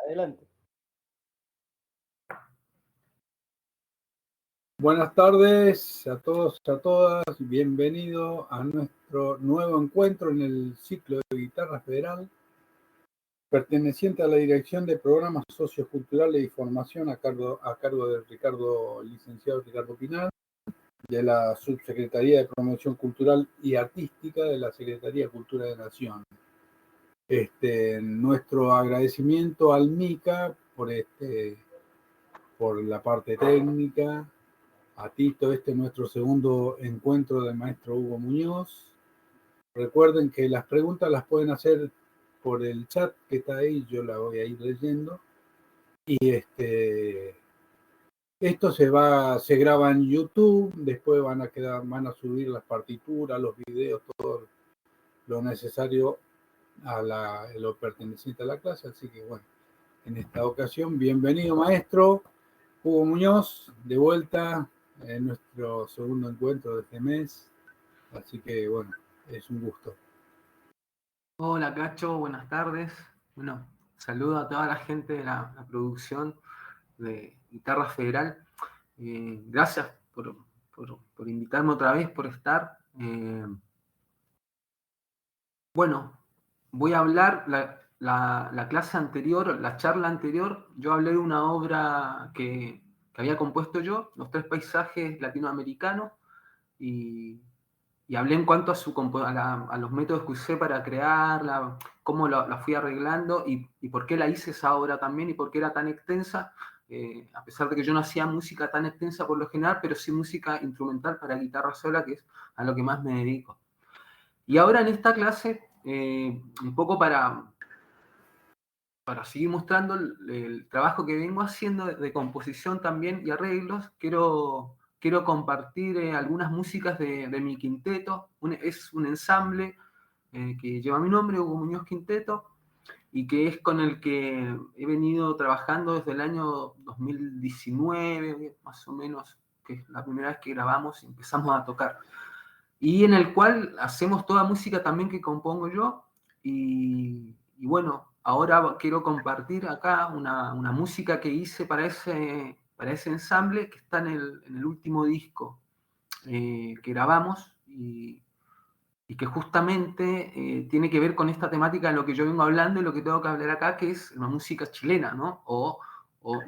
Adelante. Buenas tardes a todos y a todas. Bienvenido a nuestro nuevo encuentro en el ciclo de Guitarra Federal, perteneciente a la Dirección de Programas Socioculturales y Formación a cargo del licenciado Ricardo Pinar, de la Subsecretaría de Promoción Cultural y Artística de la Secretaría de Cultura de Nación. Nuestro agradecimiento al MICA por la parte técnica, a Tito. Este es nuestro segundo encuentro del maestro Hugo Muñoz. Recuerden que las preguntas las pueden hacer por el chat que está ahí, yo la voy a ir leyendo. Y esto se graba en YouTube, después van a subir las partituras, los videos, todo lo necesario a lo perteneciente a la clase. Así que bueno, en esta ocasión, bienvenido maestro Hugo Muñoz, de vuelta en nuestro segundo encuentro de este mes. Así que bueno, es un gusto. Hola Cacho, buenas tardes. Bueno, saludo a toda la gente de la producción de Guitarra Federal. Gracias por invitarme otra vez, por estar. Bueno, voy a hablar, la clase anterior, la charla anterior, yo hablé de una obra que había compuesto yo, Los Tres Paisajes Latinoamericanos, y hablé en cuanto a los métodos que usé para crearla, cómo la fui arreglando y por qué la hice esa obra también y por qué era tan extensa, a pesar de que yo no hacía música tan extensa por lo general, pero sí música instrumental para guitarra sola, que es a lo que más me dedico. Y ahora en esta clase, un poco para seguir mostrando el trabajo que vengo haciendo de composición también y arreglos, quiero compartir algunas músicas de mi quinteto. Es un ensamble que lleva mi nombre, Hugo Muñoz Quinteto, y que es con el que he venido trabajando desde el año 2019, más o menos, que es la primera vez que grabamos y empezamos a tocar. Y en el cual hacemos toda música también que compongo yo, y bueno, ahora quiero compartir acá una música que hice para ese ensamble que está en el último disco que grabamos y que justamente tiene que ver con esta temática de lo que yo vengo hablando y lo que tengo que hablar acá, que es la música chilena, ¿no? O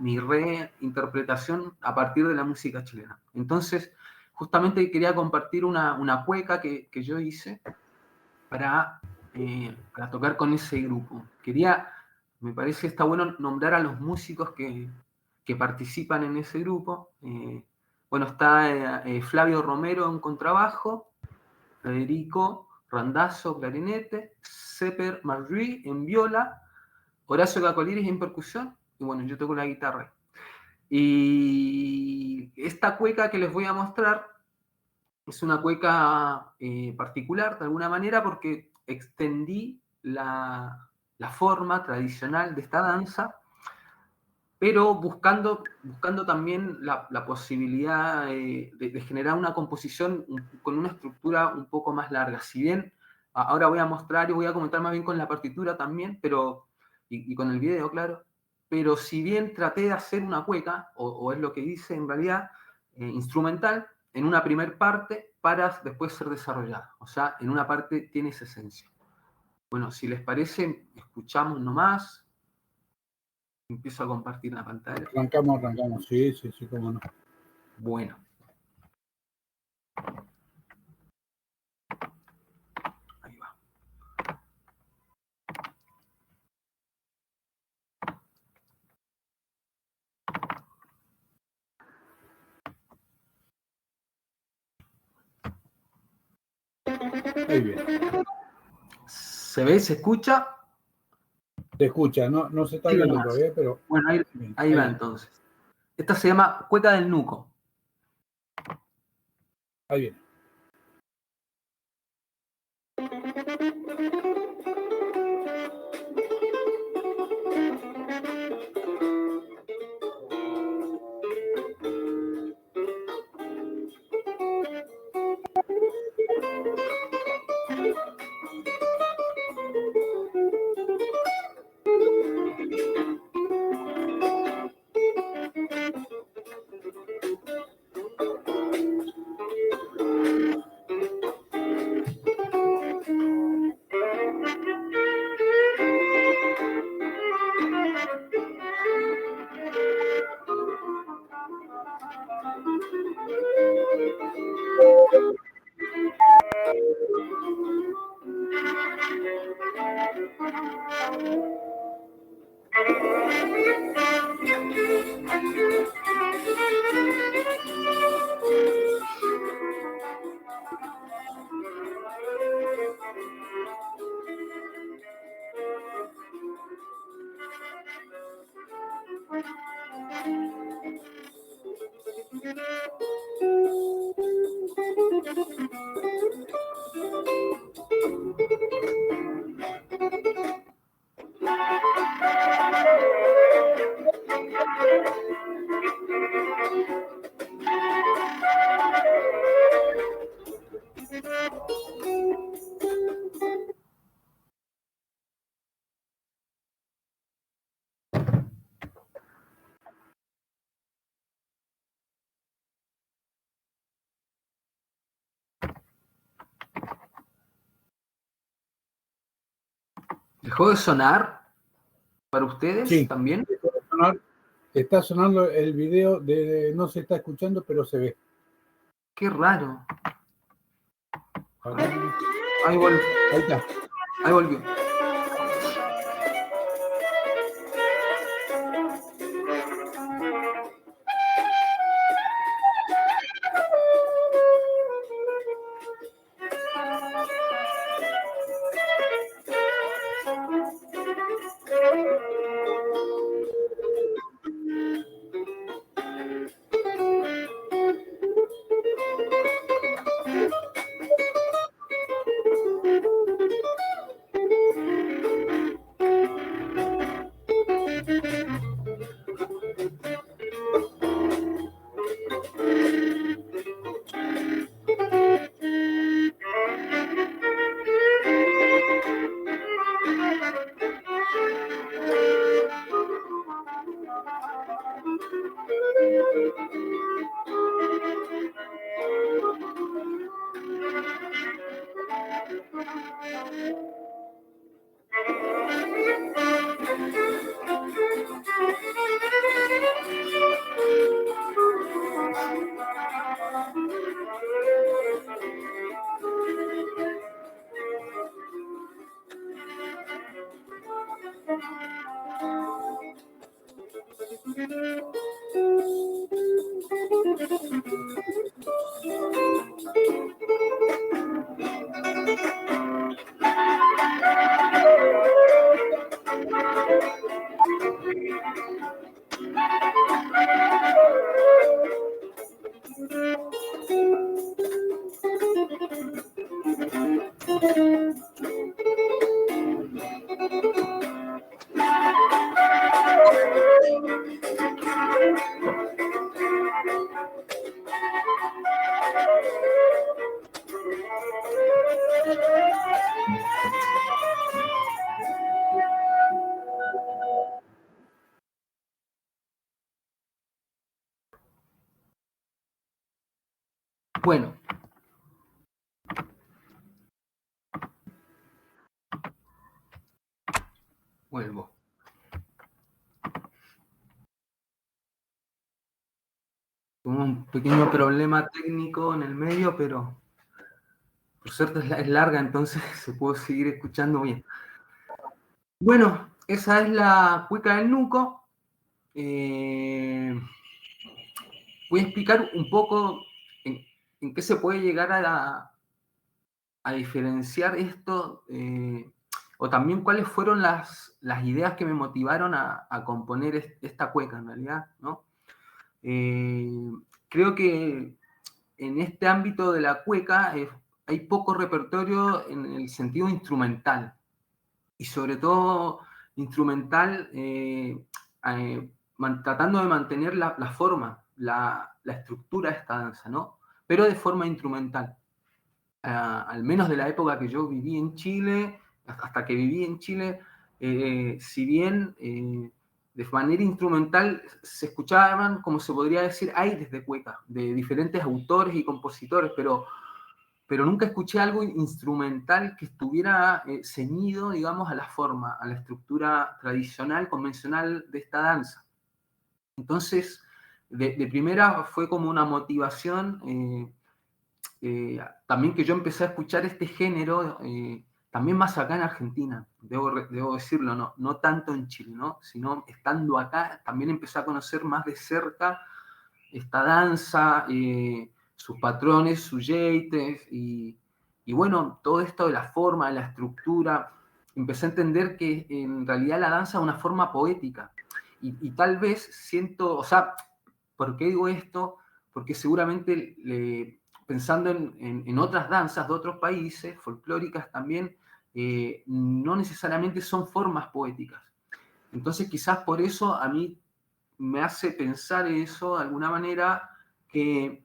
mi reinterpretación a partir de la música chilena. Entonces, justamente quería compartir una cueca que yo hice para tocar con ese grupo. Me parece que está bueno nombrar a los músicos que participan en ese grupo. Bueno, está Flavio Romero en contrabajo, Federico Randazzo clarinete, Seper Marruy en viola, Horacio Cacoliris en percusión, y bueno, yo toco la guitarra. Y esta cueca que les voy a mostrar es una cueca particular de alguna manera porque extendí la forma tradicional de esta danza, pero buscando también la posibilidad de generar una composición con una estructura un poco más larga. Si bien ahora voy a mostrar y voy a comentar más bien con la partitura también, y con el video, claro, pero si bien traté de hacer una cueca, o es lo que hice en realidad, instrumental, en una primer parte para después ser desarrollada. O sea, en una parte tiene esa esencia. Bueno, si les parece, escuchamos nomás. Empiezo a compartir la pantalla. Arrancamos. Sí, cómo no. Bueno. Ahí va. Muy bien. ¿Se ve? ¿Se escucha? Se escucha, no se está viendo todavía, pero... Bueno, ahí va entonces. Esta se llama Cueca del Nuco. Ahí viene. ¿Dejó de sonar para ustedes Sí, también? está sonando el video no se está escuchando, pero se ve. Qué raro. Ahí Ahí, vol está. ahí volvió. Bueno, vuelvo. Tuve un pequeño problema técnico en el medio, pero por suerte es larga, entonces se puede seguir escuchando bien. Bueno, esa es la cueca del Nuco. Voy a explicar un poco en qué se puede llegar a diferenciar esto, o también cuáles fueron las ideas que me motivaron a componer esta cueca, en realidad, ¿no? Creo que en este ámbito de la cueca hay poco repertorio en el sentido instrumental, y sobre todo instrumental tratando de mantener la forma, la estructura de esta danza, ¿no? Pero de forma instrumental. Al menos de la época que yo viví en Chile, hasta que viví en Chile, si bien de manera instrumental se escuchaban, como se podría decir, aires de cueca, de diferentes autores y compositores, pero nunca escuché algo instrumental que estuviera ceñido, digamos, a la forma, a la estructura tradicional, convencional de esta danza. Entonces, de primera fue como una motivación, también que yo empecé a escuchar este género, también más acá en Argentina, debo decirlo, no tanto en Chile, ¿no? Sino estando acá, también empecé a conocer más de cerca esta danza, sus patrones, sus jeites, y bueno, todo esto de la forma, de la estructura, empecé a entender que en realidad la danza es una forma poética, y tal vez siento, o sea, ¿por qué digo esto? Porque seguramente pensando en otras danzas de otros países, folclóricas también, no necesariamente son formas poéticas. Entonces quizás por eso a mí me hace pensar eso de alguna manera, que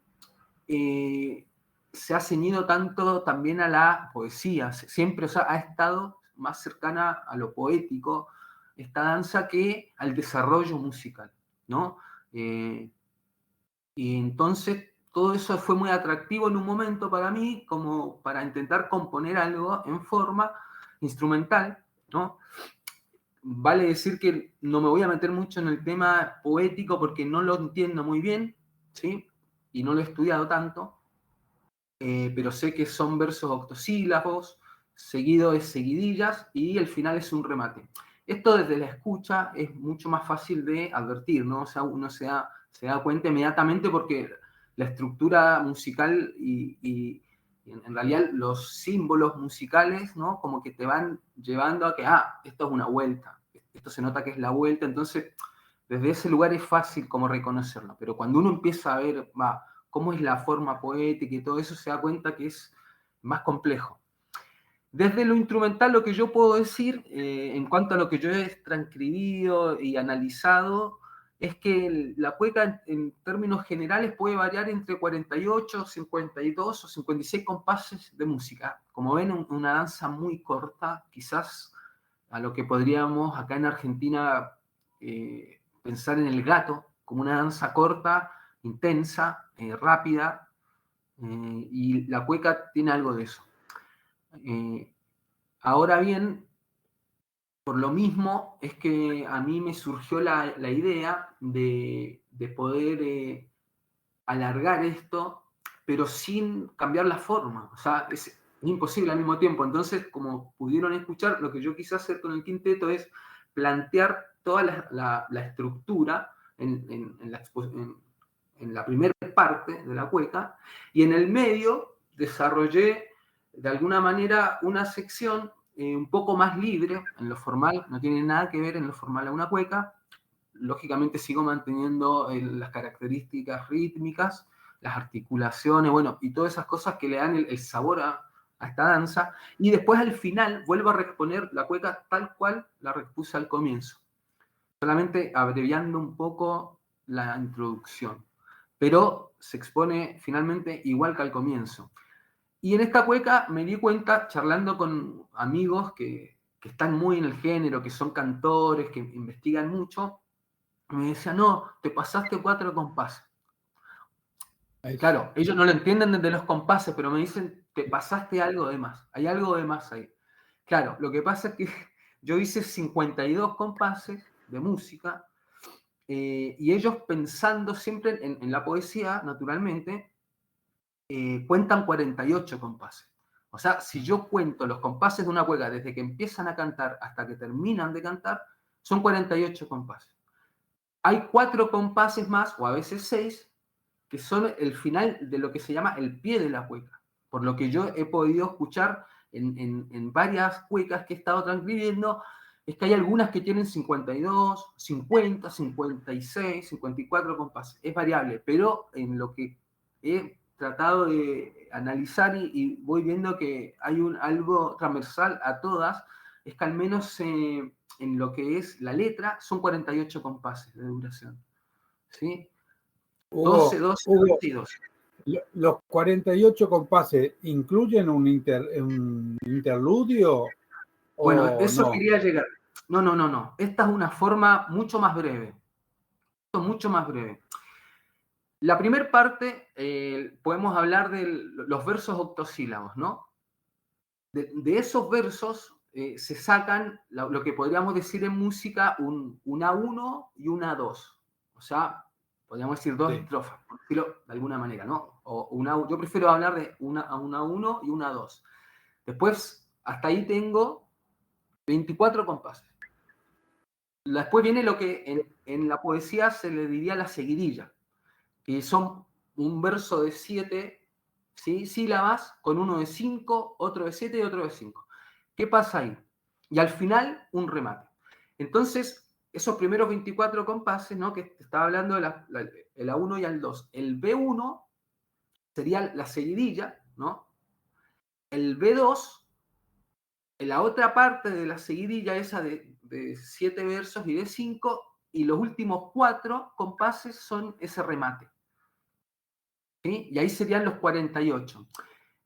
se ha ceñido tanto también a la poesía, siempre, o sea, ha estado más cercana a lo poético esta danza que al desarrollo musical, ¿no? Y entonces todo eso fue muy atractivo en un momento para mí, como para intentar componer algo en forma instrumental, ¿no? Vale decir que no me voy a meter mucho en el tema poético porque no lo entiendo muy bien, ¿sí? Y no lo he estudiado tanto, pero sé que son versos octosílabos, seguido de seguidillas y el final es un remate. Esto desde la escucha es mucho más fácil de advertir, ¿no? O sea, uno se da cuenta inmediatamente porque la estructura musical y en realidad los símbolos musicales, ¿no? Como que te van llevando a que, esto es una vuelta, esto se nota que es la vuelta, entonces desde ese lugar es fácil como reconocerlo, pero cuando uno empieza a ver, cómo es la forma poética y todo eso, se da cuenta que es más complejo. Desde lo instrumental, lo que yo puedo decir, en cuanto a lo que yo he transcribido y analizado, es que la cueca en términos generales puede variar entre 48, 52 o 56 compases de música. Como ven, una danza muy corta, quizás a lo que podríamos acá en Argentina pensar en el gato, como una danza corta, intensa, rápida, y la cueca tiene algo de eso. Ahora bien, por lo mismo es que a mí me surgió la idea de poder alargar esto, pero sin cambiar la forma. O sea, es imposible al mismo tiempo. Entonces, como pudieron escuchar, lo que yo quise hacer con el quinteto es plantear toda la estructura en la primera parte de la cueca, y en el medio desarrollé de alguna manera una sección un poco más libre en lo formal, no tiene nada que ver en lo formal a una cueca. Lógicamente sigo manteniendo las características rítmicas, las articulaciones, bueno, y todas esas cosas que le dan el sabor a esta danza. Y después al final vuelvo a reexponer la cueca tal cual la repuse al comienzo, solamente abreviando un poco la introducción, pero se expone finalmente igual que al comienzo. Y en esta cueca me di cuenta, charlando con amigos que están muy en el género, que son cantores, que investigan mucho, me decían, no, te pasaste 4 compases. Claro, ellos no lo entienden desde los compases, pero me dicen, te pasaste algo de más, hay algo de más ahí. Claro, lo que pasa es que yo hice 52 compases de música, y ellos pensando siempre en la poesía, naturalmente, cuentan 48 compases. O sea, si yo cuento los compases de una cueca desde que empiezan a cantar hasta que terminan de cantar, son 48 compases. Hay 4 compases más, o a veces 6, que son el final de lo que se llama el pie de la cueca. Por lo que yo he podido escuchar en varias cuecas que he estado transcribiendo, es que hay algunas que tienen 52, 50, 56, 54 compases. Es variable, pero en lo que he tratado de analizar y voy viendo que hay algo transversal a todas, es que al menos en lo que es la letra son 48 compases de duración. ¿Sí? 12, 12, Hugo, 12 y 12. ¿Los 48 compases incluyen un interludio? Bueno, ¿O eso no? quería llegar. No. Esta es una forma mucho más breve. Mucho más breve. La primera parte, podemos hablar de los versos octosílabos, ¿no? De esos versos se sacan lo que podríamos decir en música un A1 y un A2. O sea, podríamos decir 2 estrofas, por decirlo de alguna manera, ¿no? Yo prefiero hablar de una A1 y una A2. Después, hasta ahí tengo 24 compases. Después viene lo que en la poesía se le diría la seguidilla, que son un verso de 7, ¿sí?, sílabas, con uno de 5, otro de 7 y otro de 5. ¿Qué pasa ahí? Y al final, un remate. Entonces, esos primeros 24 compases, ¿no?, que te estaba hablando de el A1 y el 2. El B1 sería la seguidilla, ¿no? El B2, en la otra parte de la seguidilla esa de 7 versos y de 5, y los últimos 4 compases son ese remate. ¿Sí? Y ahí serían los 48.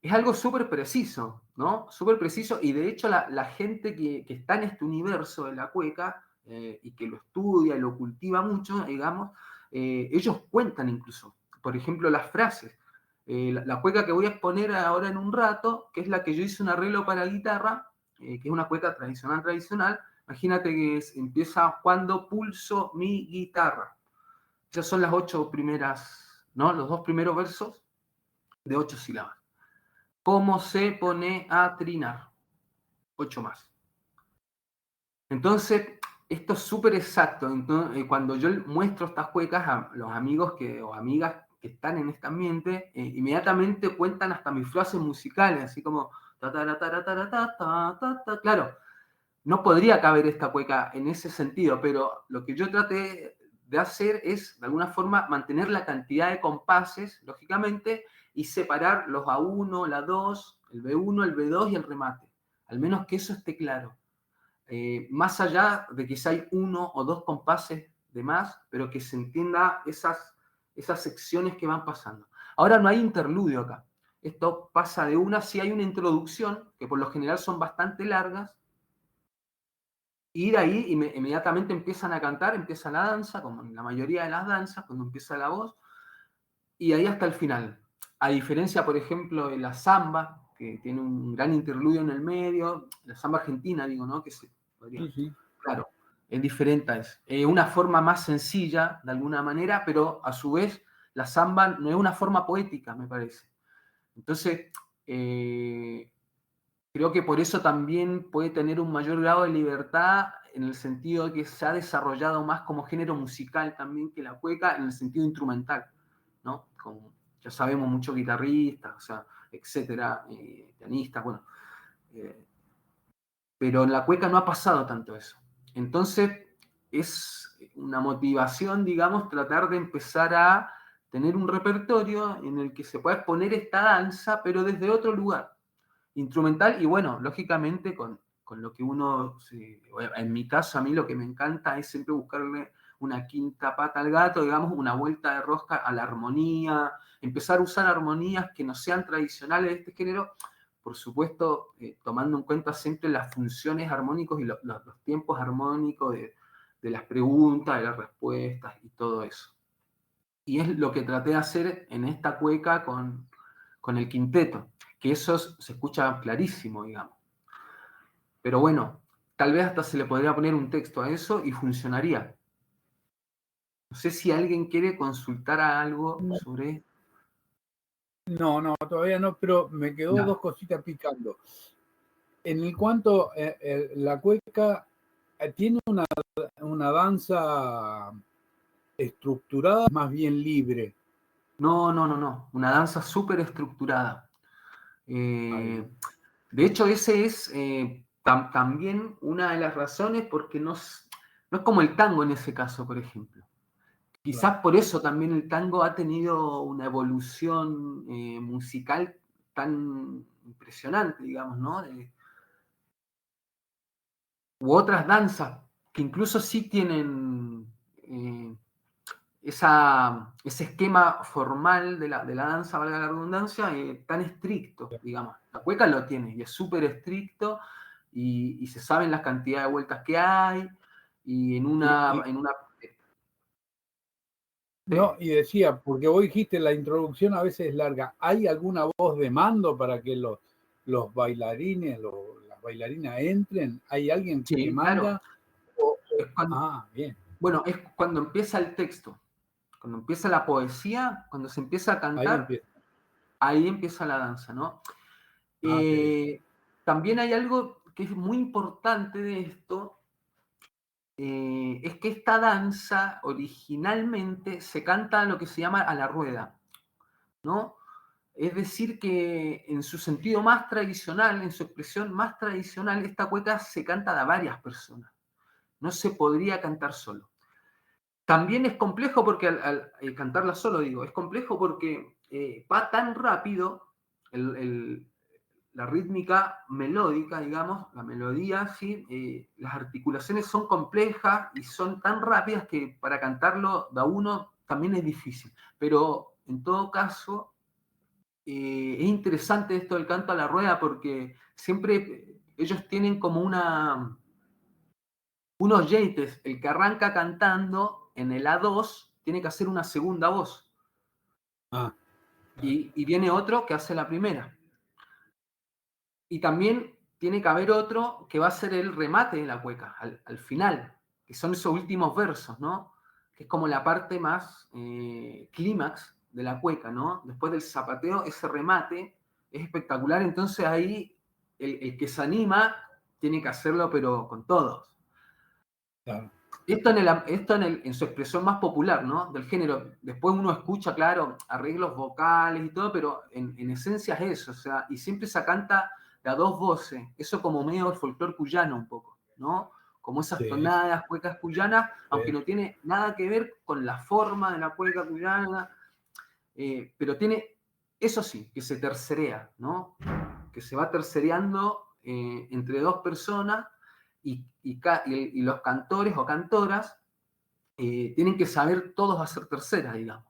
Es algo súper preciso, ¿no? Súper preciso, y de hecho la gente que está en este universo de la cueca y que lo estudia y lo cultiva mucho, digamos, ellos cuentan incluso, por ejemplo, las frases. La cueca que voy a exponer ahora en un rato, que es la que yo hice un arreglo para guitarra, que es una cueca tradicional, imagínate que empieza cuando pulso mi guitarra. Esas son las 8 primeras, ¿no? Los 2 primeros versos de 8 sílabas. ¿Cómo se pone a trinar? 8 más. Entonces, esto es súper exacto. Entonces, cuando yo muestro estas cuecas a los amigos o amigas que están en este ambiente, inmediatamente cuentan hasta mis frases musicales, así como ta ta ta ta ta ta ta ta. Claro, no podría caber esta cueca en ese sentido, pero lo que yo traté de hacer es, de alguna forma, mantener la cantidad de compases, lógicamente, y separar los A1, la 2, el B1, el B2 y el remate. Al menos que eso esté claro. Más allá de que si hay 1 o 2 compases de más, pero que se entienda esas secciones que van pasando. Ahora no hay interludio acá. Esto pasa de una, si hay una introducción, que por lo general son bastante largas, y de ahí inmediatamente empiezan a cantar, empieza la danza, como en la mayoría de las danzas, cuando empieza la voz, y ahí hasta el final. A diferencia, por ejemplo, de la samba, que tiene un gran interludio en el medio, la samba argentina, digo, ¿no? Que se podría, Sí. claro, es diferente, es una forma más sencilla, de alguna manera, pero a su vez la samba no es una forma poética, me parece. Entonces, creo que por eso también puede tener un mayor grado de libertad en el sentido de que se ha desarrollado más como género musical también que la cueca en el sentido instrumental, ¿no? Como ya sabemos muchos guitarristas, o sea, etcétera, pianistas, bueno. Pero en la cueca no ha pasado tanto eso. Entonces, es una motivación, digamos, tratar de empezar a tener un repertorio en el que se pueda exponer esta danza, pero desde otro lugar instrumental y bueno, lógicamente con lo que uno, en mi caso a mí lo que me encanta es siempre buscarle una quinta pata al gato, digamos, una vuelta de rosca a la armonía, empezar a usar armonías que no sean tradicionales de este género, por supuesto, tomando en cuenta siempre las funciones armónicos y los tiempos armónicos de las preguntas, de las respuestas y todo eso. Y es lo que traté de hacer en esta cueca con el quinteto, que eso se escucha clarísimo, digamos. Pero bueno, tal vez hasta se le podría poner un texto a eso y funcionaría. No sé si alguien quiere consultar algo sobre... No, todavía no, pero me quedó Ya. 2 cositas picando. En el cuanto la cueca tiene una danza estructurada, más bien libre. No. Una danza súper estructurada. De hecho, ese es también una de las razones porque no es como el tango en ese caso, por ejemplo. Quizás Claro. por eso también el tango ha tenido una evolución musical tan impresionante, digamos, ¿no? U otras danzas que incluso sí tienen ese esquema formal de la danza, valga la redundancia, tan estricto, digamos. La cueca lo tiene y es súper estricto y se saben las cantidades de vueltas que hay y en una No, y decía, porque vos dijiste la introducción a veces es larga, ¿hay alguna voz de mando para que los bailarines, las bailarinas entren? ¿Hay alguien que sí, claro. manda? Bien. Bueno, es cuando empieza el texto, cuando empieza la poesía, cuando se empieza a Ahí cantar, empieza. ahí empieza la danza, ¿no? Qué bien. También hay algo que es muy importante de esto, es que esta danza originalmente se canta lo que se llama a la rueda, ¿no? Es decir, que en su sentido más tradicional, en su expresión más tradicional, esta cueca se canta de varias personas. No se podría cantar solo. También es complejo porque al cantarla solo, digo, es complejo porque va tan rápido la rítmica melódica, digamos, la melodía, ¿sí? Las articulaciones son complejas y son tan rápidas que para cantarlo de a uno también es difícil. Pero en todo caso, es interesante esto del canto a la rueda porque siempre ellos tienen como unos yates. El que arranca cantando en el A2 tiene que hacer una segunda voz. Y viene otro que hace la primera. Y también tiene que haber otro que va a ser el remate de la cueca, al final, que son esos últimos versos, ¿no? Que es como la parte más clímax de la cueca, ¿no? Después del zapateo, ese remate es espectacular, entonces ahí el que se anima tiene que hacerlo, pero con todos. Claro. Esto en su expresión más popular, ¿no? Del género. Después uno escucha, claro, arreglos vocales y todo, pero en esencia es eso, o sea, y siempre se canta de a dos voces, eso como medio del folclore cuyano un poco, ¿no? Como esas Sí, tonadas, cuecas cuyanas, aunque sí, no tiene nada que ver con la forma de la cueca cuyana, pero tiene, eso sí, que se tercerea, ¿no? Que se va tercereando entre dos personas y los cantores o cantoras tienen que saber todos hacer terceras, digamos.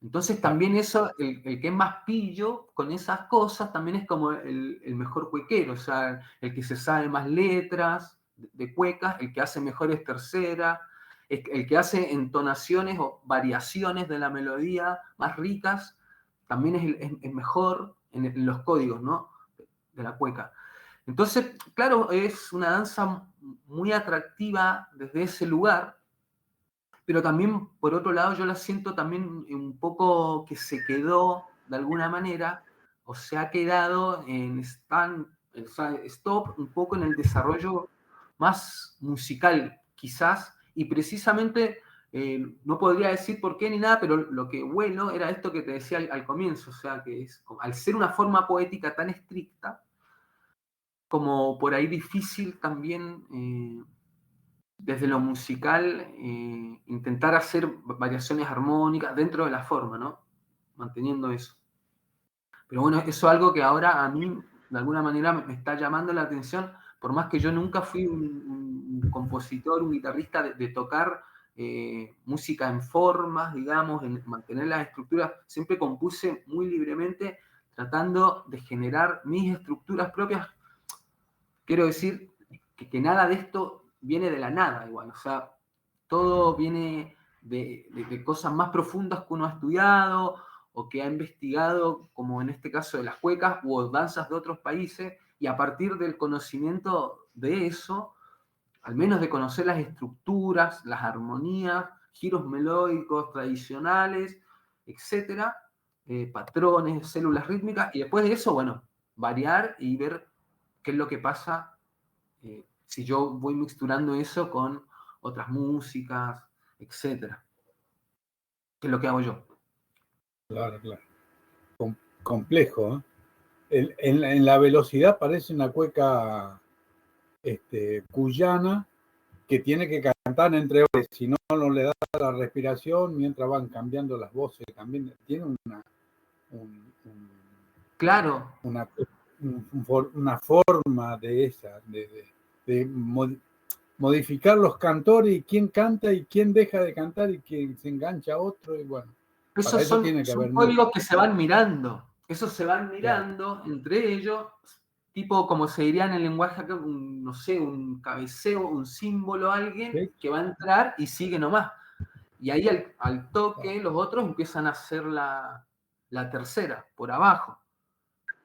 Entonces claro. también eso, el que es más pillo con esas cosas, también es como el mejor cuequero, o sea, el que se sabe más letras de cuecas, el que hace mejores terceras, el que hace entonaciones o variaciones de la melodía más ricas, también es mejor en los códigos, ¿no? De la cueca. Entonces, claro, es una danza muy atractiva desde ese lugar, pero también, por otro lado, yo la siento también un poco que se quedó, de alguna manera, o se ha quedado o sea, stop un poco en el desarrollo más musical, quizás, y precisamente, no podría decir por qué ni nada, pero lo que huelo era esto que te decía al comienzo, o sea, que es, al ser una forma poética tan estricta, como por ahí difícil también desde lo musical intentar hacer variaciones armónicas dentro de la forma, ¿no? Manteniendo eso. Pero bueno, eso es algo que ahora a mí de alguna manera me está llamando la atención, por más que yo nunca fui un compositor, un guitarrista de tocar música en formas, digamos, en mantener las estructuras, siempre compuse muy libremente tratando de generar mis estructuras propias. Quiero decir que nada de esto viene de la nada igual, o sea, todo viene de cosas más profundas que uno ha estudiado o que ha investigado, como en este caso de las cuecas o danzas de otros países, y a partir del conocimiento de eso, al menos de conocer las estructuras, las armonías, giros melódicos tradicionales, etcétera, patrones, células rítmicas, y después de eso, bueno, variar y ver qué es lo que pasa si yo voy mixturando eso con otras músicas, etcétera. ¿Qué es lo que hago yo? Claro, claro. Complejo, ¿eh? En la velocidad parece una cueca cuyana que tiene que cantar entre horas, si no, no le da la respiración mientras van cambiando las voces. También tiene Claro, una, una forma de esa, de modificar los cantores y quién canta y quién deja de cantar y quién se engancha a otro. Y bueno, para esos eso tiene que son haber mucho. códigos que se van mirando. Esos se van Claro, mirando entre ellos, tipo como se diría en el lenguaje acá, no sé, un cabeceo, un símbolo, alguien ¿sí? que va a entrar y sigue nomás. Y ahí al Claro, toque los otros empiezan a hacer la tercera, por abajo,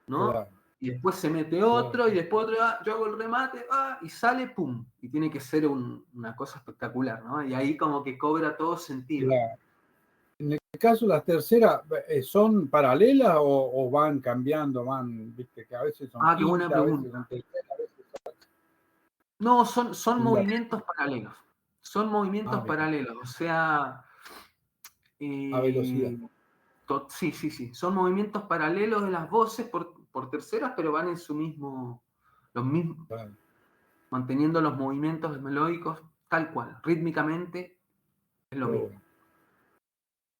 ¿no? claro, Y después se mete claro, otro, y después otro, yo hago el remate, y sale, ¡pum! Y tiene que ser una cosa espectacular, ¿no? Y ahí como que cobra todo sentido. claro. En el caso, las terceras, ¿son paralelas o van cambiando? Van, viste, que a veces son Qué buena quinta, a veces son pregunta. tercera, a veces No, son son las... movimientos paralelos. Son movimientos bien, paralelos. O sea, a velocidad. eh, sí, sí, sí. Son movimientos paralelos de las voces por terceras, pero van en su mismo, los mismos, Claro, manteniendo los movimientos melódicos tal cual. Rítmicamente es lo qué mismo. bueno,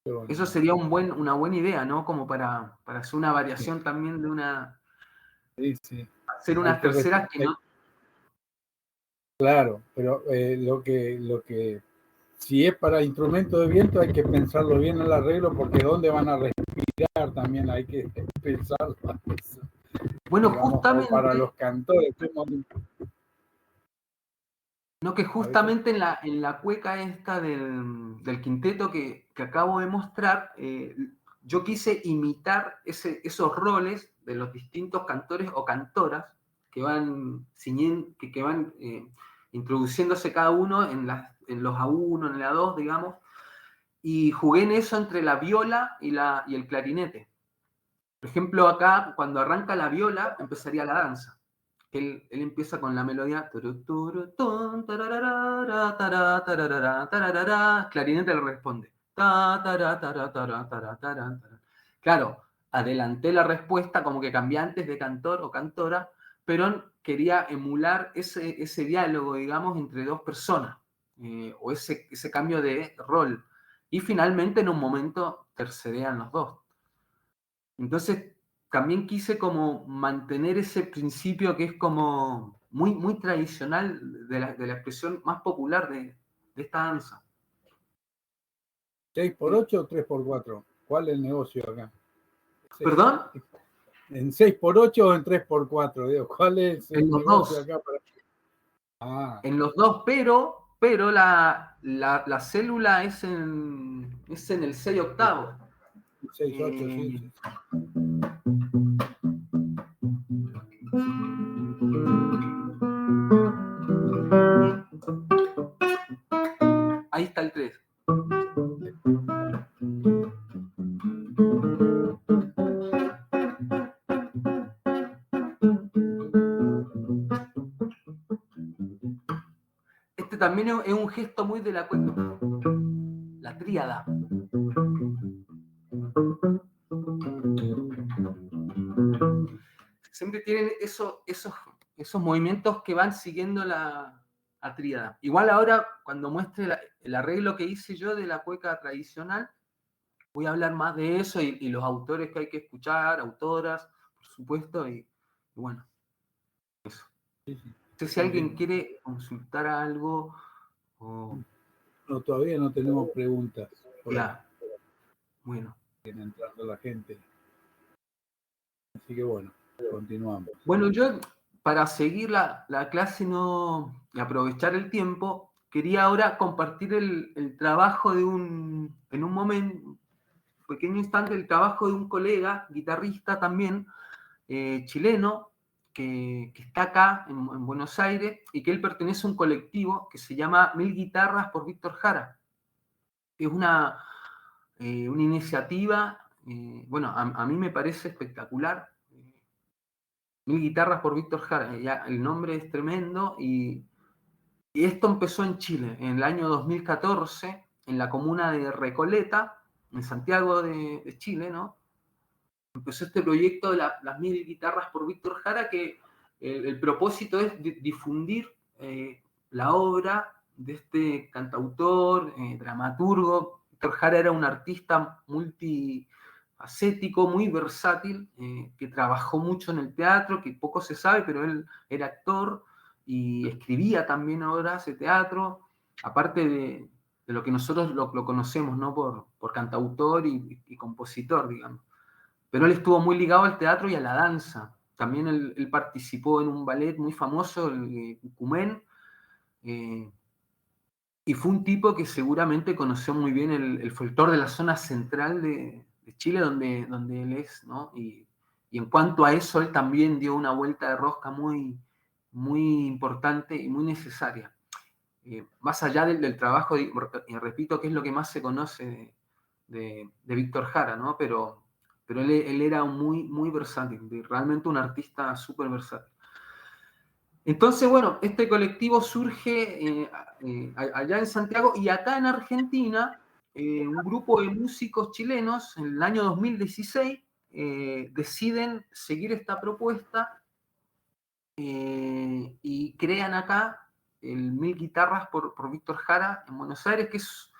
qué bueno. Eso sería una buena idea, ¿no? Como para hacer una Sí, variación también sí, sí. hacer Hay unas que terceras que respetar, no. claro, pero lo que, si es para instrumento de viento, hay que pensarlo bien el arreglo, porque dónde van a respirar también hay que pensarlo, Bueno, digamos, o para justamente, los cantores, no que a veces, justamente en la cueca esta del quinteto que acabo de mostrar, yo quise imitar esos roles de los distintos cantores o cantoras introduciéndose cada uno en los A1, en la A2, digamos, y jugué en eso entre la viola y el clarinete. Por ejemplo, acá, cuando arranca la viola, empezaría la danza. Él empieza con la melodía, clarinete le responde. Claro, adelanté la respuesta, como que cambié antes de cantor o cantora, pero quería emular ese diálogo, digamos, entre dos personas, o ese cambio de rol. Y finalmente, en un momento, tercerean los dos. Entonces, también quise como mantener ese principio que es como muy, muy tradicional de la expresión más popular de esta danza. ¿6x8 o 3x4? ¿Cuál es el negocio acá? ¿Perdón? ¿En 6x8 o en 3x4? Digo, ¿cuál es el negocio acá? En los dos, pero la célula es en el 6/8. 6/8, sí. Ahí está el 3. Este también es un gesto muy de la cueca. La tríada. Siempre tienen esos movimientos que van siguiendo la tríada. Igual ahora, cuando muestre el arreglo que hice yo de la cueca tradicional, voy a hablar más de eso y los autores que hay que escuchar, autoras, por supuesto, y bueno, eso. Sí. No sé si alguien quiere consultar algo o... No, todavía no tenemos preguntas. Claro. Bueno. Viene entrando la gente. Así que bueno, continuamos. Bueno, yo para seguir la clase y aprovechar el tiempo, quería ahora compartir el trabajo en un momento, pequeño instante, el trabajo de un colega, guitarrista también, chileno, que está acá en Buenos Aires y que él pertenece a un colectivo que se llama 1000 Guitarras por Víctor Jara. Es una iniciativa, bueno, a mí me parece espectacular. 1000 Guitarras por Víctor Jara, ya el nombre es tremendo y esto empezó en Chile, en el año 2014, en la comuna de Recoleta, en Santiago de Chile, ¿no? Empezó este proyecto de las 1000 Guitarras por Víctor Jara, que el propósito es difundir la obra de este cantautor, dramaturgo. Víctor Jara era un artista multifacético, muy versátil, que trabajó mucho en el teatro, que poco se sabe, pero él era actor y escribía también obras de teatro, aparte de lo que nosotros lo conocemos, ¿no? por cantautor y compositor, digamos. Pero él estuvo muy ligado al teatro y a la danza. También él participó en un ballet muy famoso, el Cucumén, y fue un tipo que seguramente conoció muy bien el folclore de la zona central de Chile, donde él es, ¿no? Y en cuanto a eso, él también dio una vuelta de rosca muy, muy importante y muy necesaria. Más allá del trabajo, y repito que es lo que más se conoce de Víctor Jara, ¿no? Pero él era muy, muy versátil, realmente un artista súper versátil. Entonces, bueno, este colectivo surge allá en Santiago y acá en Argentina, un grupo de músicos chilenos en el año 2016 deciden seguir esta propuesta y crean acá el 1000 Guitarras por Víctor Jara en Buenos Aires, que es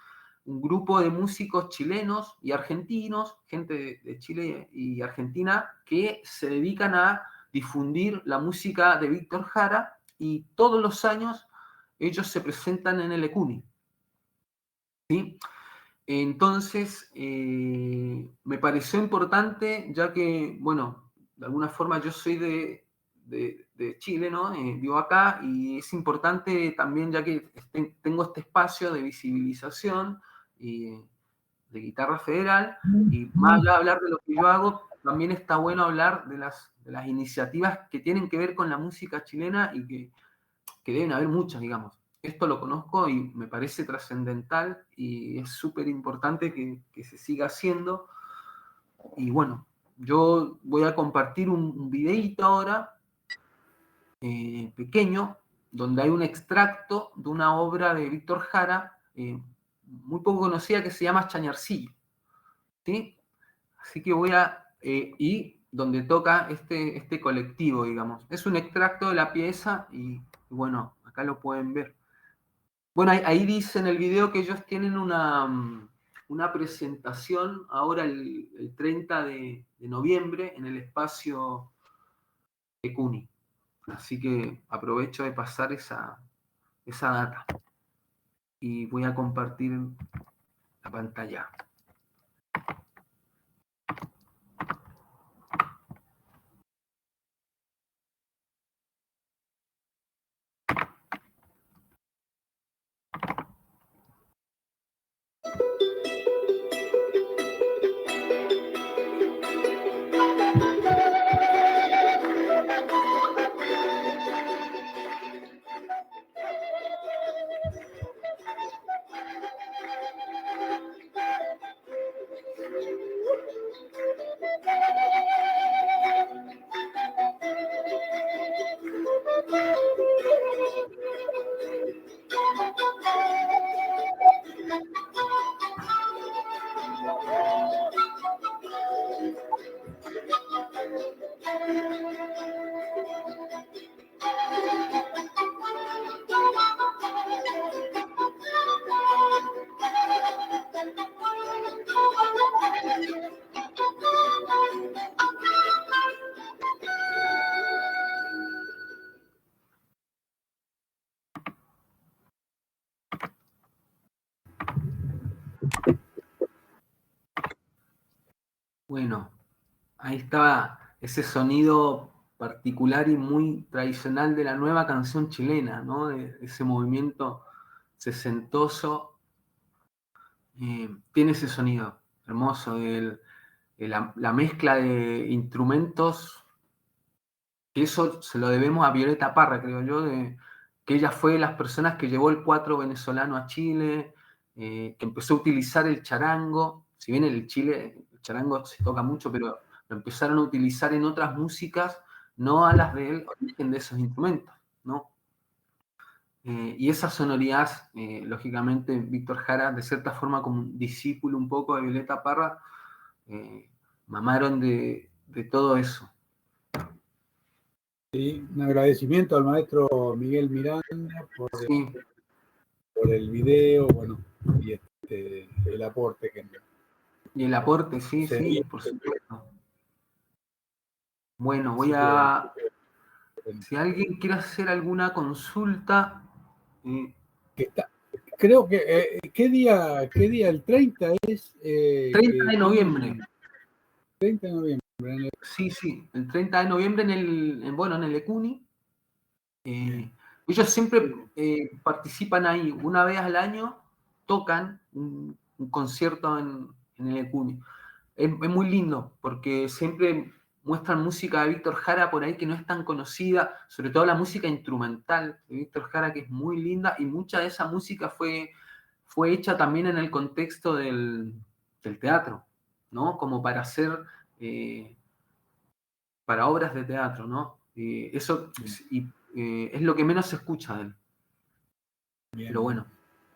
un grupo de músicos chilenos y argentinos, gente de Chile y Argentina, que se dedican a difundir la música de Víctor Jara y todos los años ellos se presentan en el ECUNI. ¿Sí? Entonces, me pareció importante, ya que, bueno, de alguna forma yo soy de Chile, ¿no? Vivo acá y es importante también, ya que tengo este espacio de visibilización y de guitarra federal, y más allá de hablar de lo que yo hago, también está bueno hablar de las las iniciativas que tienen que ver con la música chilena y que deben haber muchas, digamos. Esto lo conozco y me parece trascendental y es súper importante que se siga haciendo. Y bueno, yo voy a compartir un videíto ahora, pequeño, donde hay un extracto de una obra de Víctor Jara, muy poco conocida, que se llama Chañarcillo, ¿sí? Así que y donde toca este colectivo, digamos. Es un extracto de la pieza y bueno, acá lo pueden ver. Bueno, ahí dice en el video que ellos tienen una presentación ahora el 30 de noviembre en el espacio de CUNY. Así que aprovecho de pasar esa data. Y voy a compartir la pantalla. Bueno, ahí estaba ese sonido particular y muy tradicional de la nueva canción chilena, ¿no? De ese movimiento sesentoso. Tiene ese sonido hermoso de la mezcla de instrumentos, que eso se lo debemos a Violeta Parra, creo yo, que ella fue de las personas que llevó el cuatro venezolano a Chile, que empezó a utilizar el charango. Si bien en el Chile el charango se toca mucho, pero lo empezaron a utilizar en otras músicas, no a las del origen de esos instrumentos, ¿no? Y esa sonoridad, lógicamente, Víctor Jara, de cierta forma como un discípulo un poco de Violeta Parra, mamaron de todo eso. Sí, un agradecimiento al maestro Miguel Miranda por el video, bueno, y el aporte que me... Y el aporte, sí, por supuesto. Bueno, si alguien quiere hacer alguna consulta... Creo que, ¿qué día? El 30 es... 30 de noviembre. 30 de noviembre. Sí, el 30 de noviembre en el ECUNY. Ellos siempre participan ahí, una vez al año tocan un concierto en el ECUNY. Es muy lindo porque siempre muestran música de Víctor Jara por ahí que no es tan conocida, sobre todo la música instrumental de Víctor Jara, que es muy linda, y mucha de esa música fue hecha también en el contexto del teatro, ¿no? Como para hacer, para obras de teatro, ¿no? Eso es lo que menos se escucha de él. Bien. Pero bueno,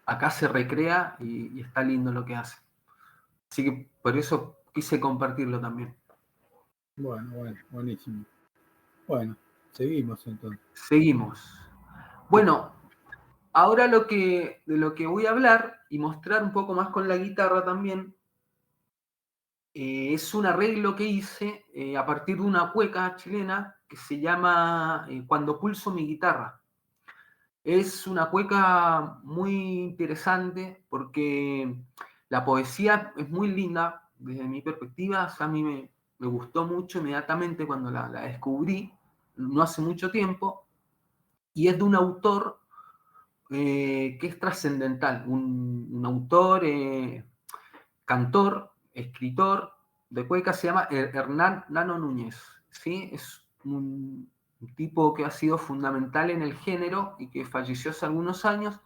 acá se recrea y está lindo lo que hace. Así que por eso quise compartirlo también. Bueno, buenísimo. Bueno, seguimos entonces. Seguimos. Bueno, ahora de lo que voy a hablar y mostrar un poco más con la guitarra también, es un arreglo que hice a partir de una cueca chilena que se llama Cuando pulso mi guitarra. Es una cueca muy interesante porque la poesía es muy linda desde mi perspectiva. O sea, a mí me gustó mucho inmediatamente cuando la descubrí, no hace mucho tiempo, y es de un autor que es trascendental, un autor, cantor, escritor de cueca, se llama Hernán Nano Núñez, ¿sí? Es un tipo que ha sido fundamental en el género y que falleció hace algunos años.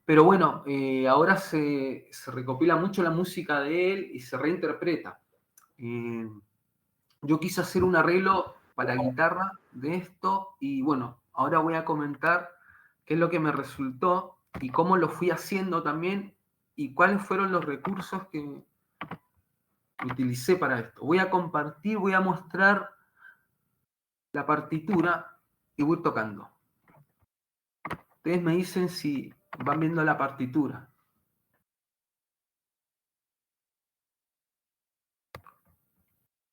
Pero bueno, ahora se recopila mucho la música de él y se reinterpreta. Yo quise hacer un arreglo para guitarra de esto y bueno, ahora voy a comentar qué es lo que me resultó y cómo lo fui haciendo también y cuáles fueron los recursos que utilicé para esto. Voy a compartir, voy a mostrar la partitura y voy tocando. Ustedes me dicen si van viendo la partitura.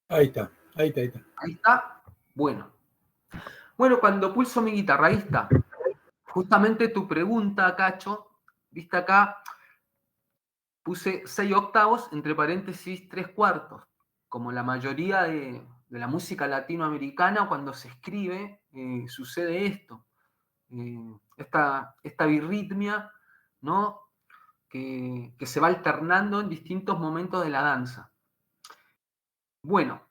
Ahí está, ahí está, ahí está. Ahí está. Bueno. Bueno, cuando pulso mi guitarra, ahí está. Justamente tu pregunta, Cacho, viste acá, puse 6 octavos, entre paréntesis 3 cuartos. Como la mayoría de la música latinoamericana, cuando se escribe, sucede esto. Esta birritmia, ¿no? Que se va alternando en distintos momentos de la danza. Bueno,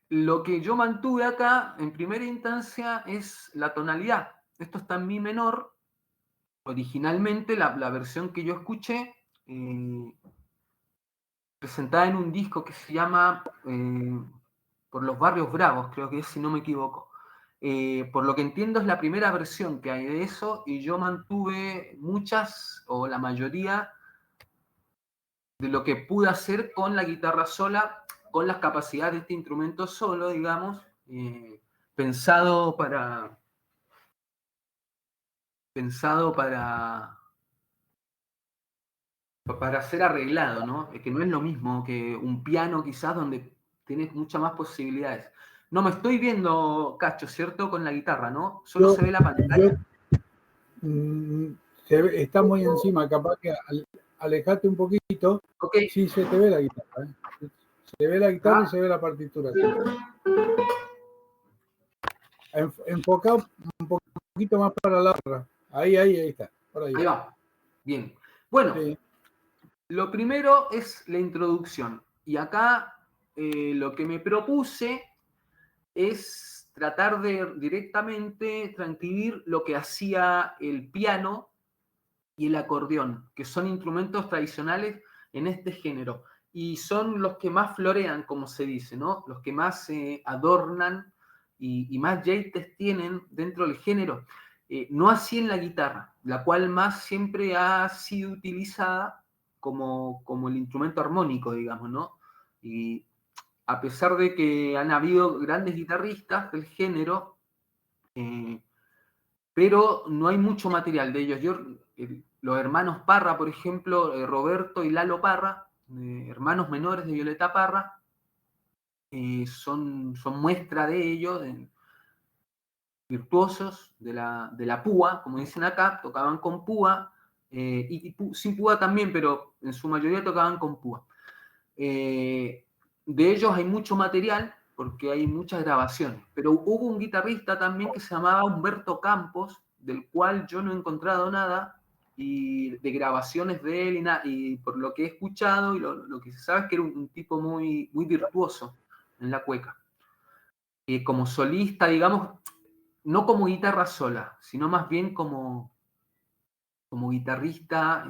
lo que yo mantuve acá, en primera instancia, es la tonalidad. Esto está en mi menor. Originalmente, la versión que yo escuché, presentada en un disco que se llama Por los Barrios Bravos, creo que es, si no me equivoco. Por lo que entiendo, es la primera versión que hay de eso, y yo mantuve muchas, o la mayoría, de lo que pude hacer con la guitarra sola, con las capacidades de este instrumento solo, digamos, pensado para ser arreglado, ¿no? Que no es lo mismo que un piano quizás donde tienes muchas más posibilidades. No me estoy viendo, Cacho, ¿cierto? Con la guitarra, ¿no? Solo se ve la pantalla. Está muy encima, capaz que alejate un poquito. Ok. Sí, se te ve la guitarra. Se ve la guitarra y se ve la partitura. Enfocado un poquito más para la otra. Ahí está. Por ahí. Ahí va. Bien. Bueno, sí. Lo primero es la introducción. Y acá lo que me propuse es tratar de directamente transcribir lo que hacía el piano y el acordeón, que son instrumentos tradicionales en este género. Y son los que más florean, como se dice, ¿no? Los que más adornan y más jeites tienen dentro del género. No así en la guitarra, la cual más siempre ha sido utilizada como el instrumento armónico, digamos, ¿no? Y a pesar de que han habido grandes guitarristas del género, pero no hay mucho material de ellos. Los hermanos Parra, por ejemplo, Roberto y Lalo Parra, hermanos menores de Violeta Parra, son muestra de ello, virtuosos de la púa, como dicen acá, tocaban con púa, y sin púa también, pero en su mayoría tocaban con púa. De ellos hay mucho material, porque hay muchas grabaciones, pero hubo un guitarrista también que se llamaba Humberto Campos, del cual yo no he encontrado nada, y de grabaciones de él, y por lo que he escuchado, y lo que se sabe es que era un tipo muy, muy virtuoso en la cueca. Como solista, digamos, no como guitarra sola, sino más bien como guitarrista,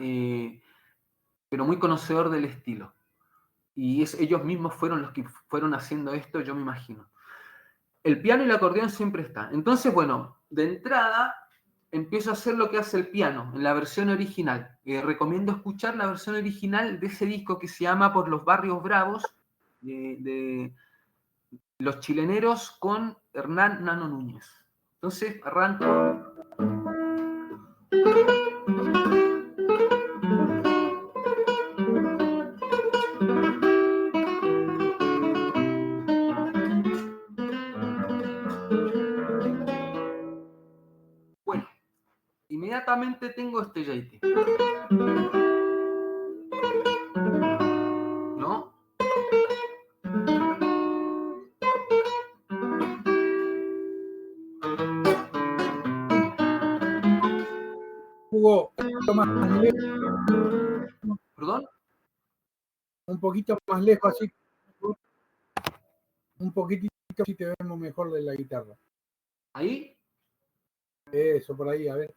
pero muy conocedor del estilo. Y ellos mismos fueron los que fueron haciendo esto, yo me imagino. El piano y el acordeón siempre está. Entonces, bueno, de entrada empiezo a hacer lo que hace el piano en la versión original. Recomiendo escuchar la versión original de ese disco que se llama Por los Barrios Bravos, de Los Chileneros con Hernán Nano Núñez. Entonces, arranco. Bueno, inmediatamente tengo este jeite. ¿No? Hugo, un poquito más lejos. ¿Perdón? Un poquito más lejos, así. Un poquitito Si te vemos mejor de la guitarra. ¿Ahí? Eso, por ahí, a ver.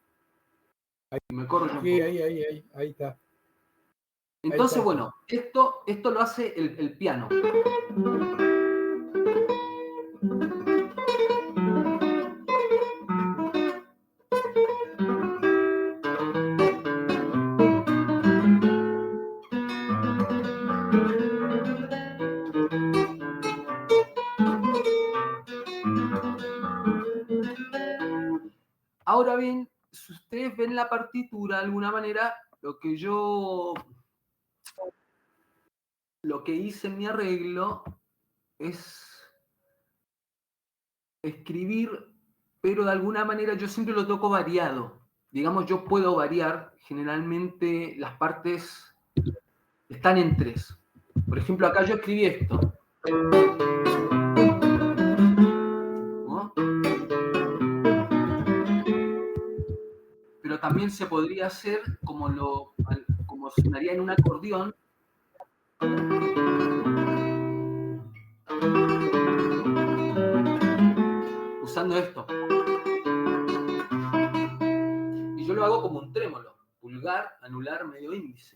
Me corro. Sí, ahí está. Entonces, bueno, esto lo hace el piano. Ahora bien, si ustedes ven la partitura de alguna manera, lo que hice en mi arreglo es escribir, pero de alguna manera yo siempre lo toco variado. Digamos, yo puedo variar, generalmente las partes están en 3. Por ejemplo, acá yo escribí esto. ¿No? Pero también se podría hacer como sonaría en un acordeón. Usando esto. Y yo lo hago como un trémolo. Pulgar, anular, medio índice.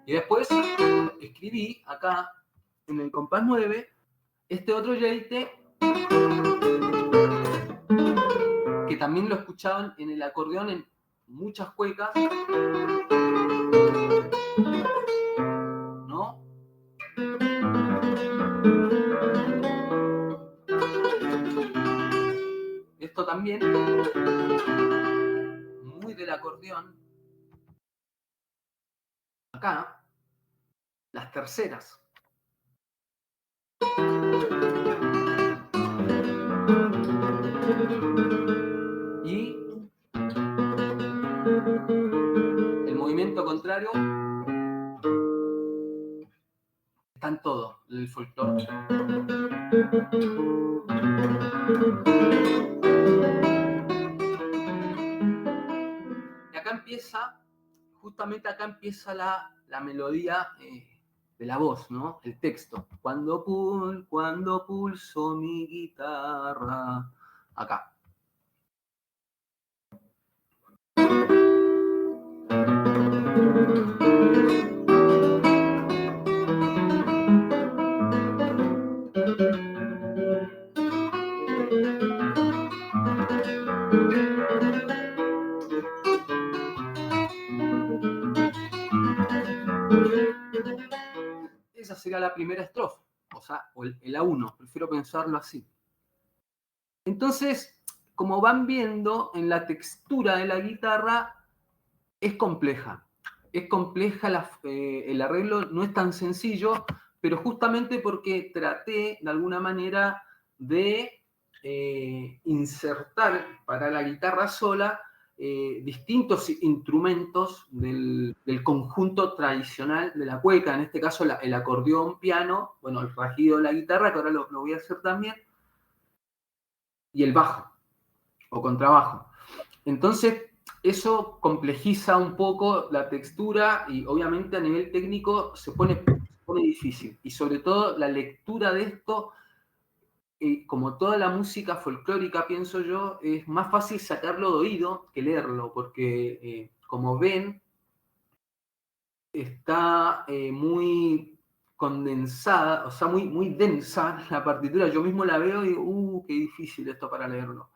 Y después escribí acá, en el compás 9, este otro yeite que también lo escuchaban en el acordeón en muchas cuecas, ¿no? Esto también, muy del acordeón. Acá, las terceras. Y el movimiento contrario está en todo, el folclore. Y acá empieza, justamente acá empieza la melodía de la voz, ¿no? El texto. Cuando pulso mi guitarra. Acá. Esa sería la primera estrofa, o sea, el A1, prefiero pensarlo así. Entonces, como van viendo, en la textura de la guitarra es compleja. Es compleja, el arreglo no es tan sencillo, pero justamente porque traté de alguna manera de insertar para la guitarra sola distintos instrumentos del conjunto tradicional de la cueca, en este caso el acordeón, piano, bueno, el rasguido de la guitarra, que ahora lo voy a hacer también, y el bajo o contrabajo. Entonces, eso complejiza un poco la textura y obviamente a nivel técnico se pone difícil. Y sobre todo la lectura de esto, como toda la música folclórica, pienso yo, es más fácil sacarlo de oído que leerlo, porque como ven, está muy condensada, o sea, muy densa la partitura. Yo mismo la veo y digo, qué difícil esto para leerlo.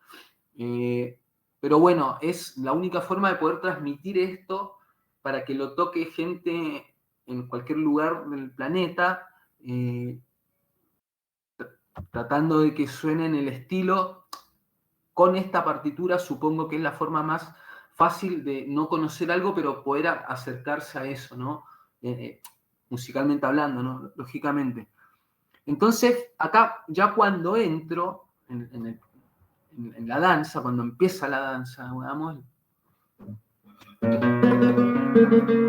Pero bueno, es la única forma de poder transmitir esto para que lo toque gente en cualquier lugar del planeta, tratando de que suene en el estilo. Con esta partitura supongo que es la forma más fácil de no conocer algo, pero poder acercarse a eso, ¿no? Musicalmente hablando, ¿no? Lógicamente. Entonces, acá ya cuando entro en la danza, cuando empieza la danza, digamos,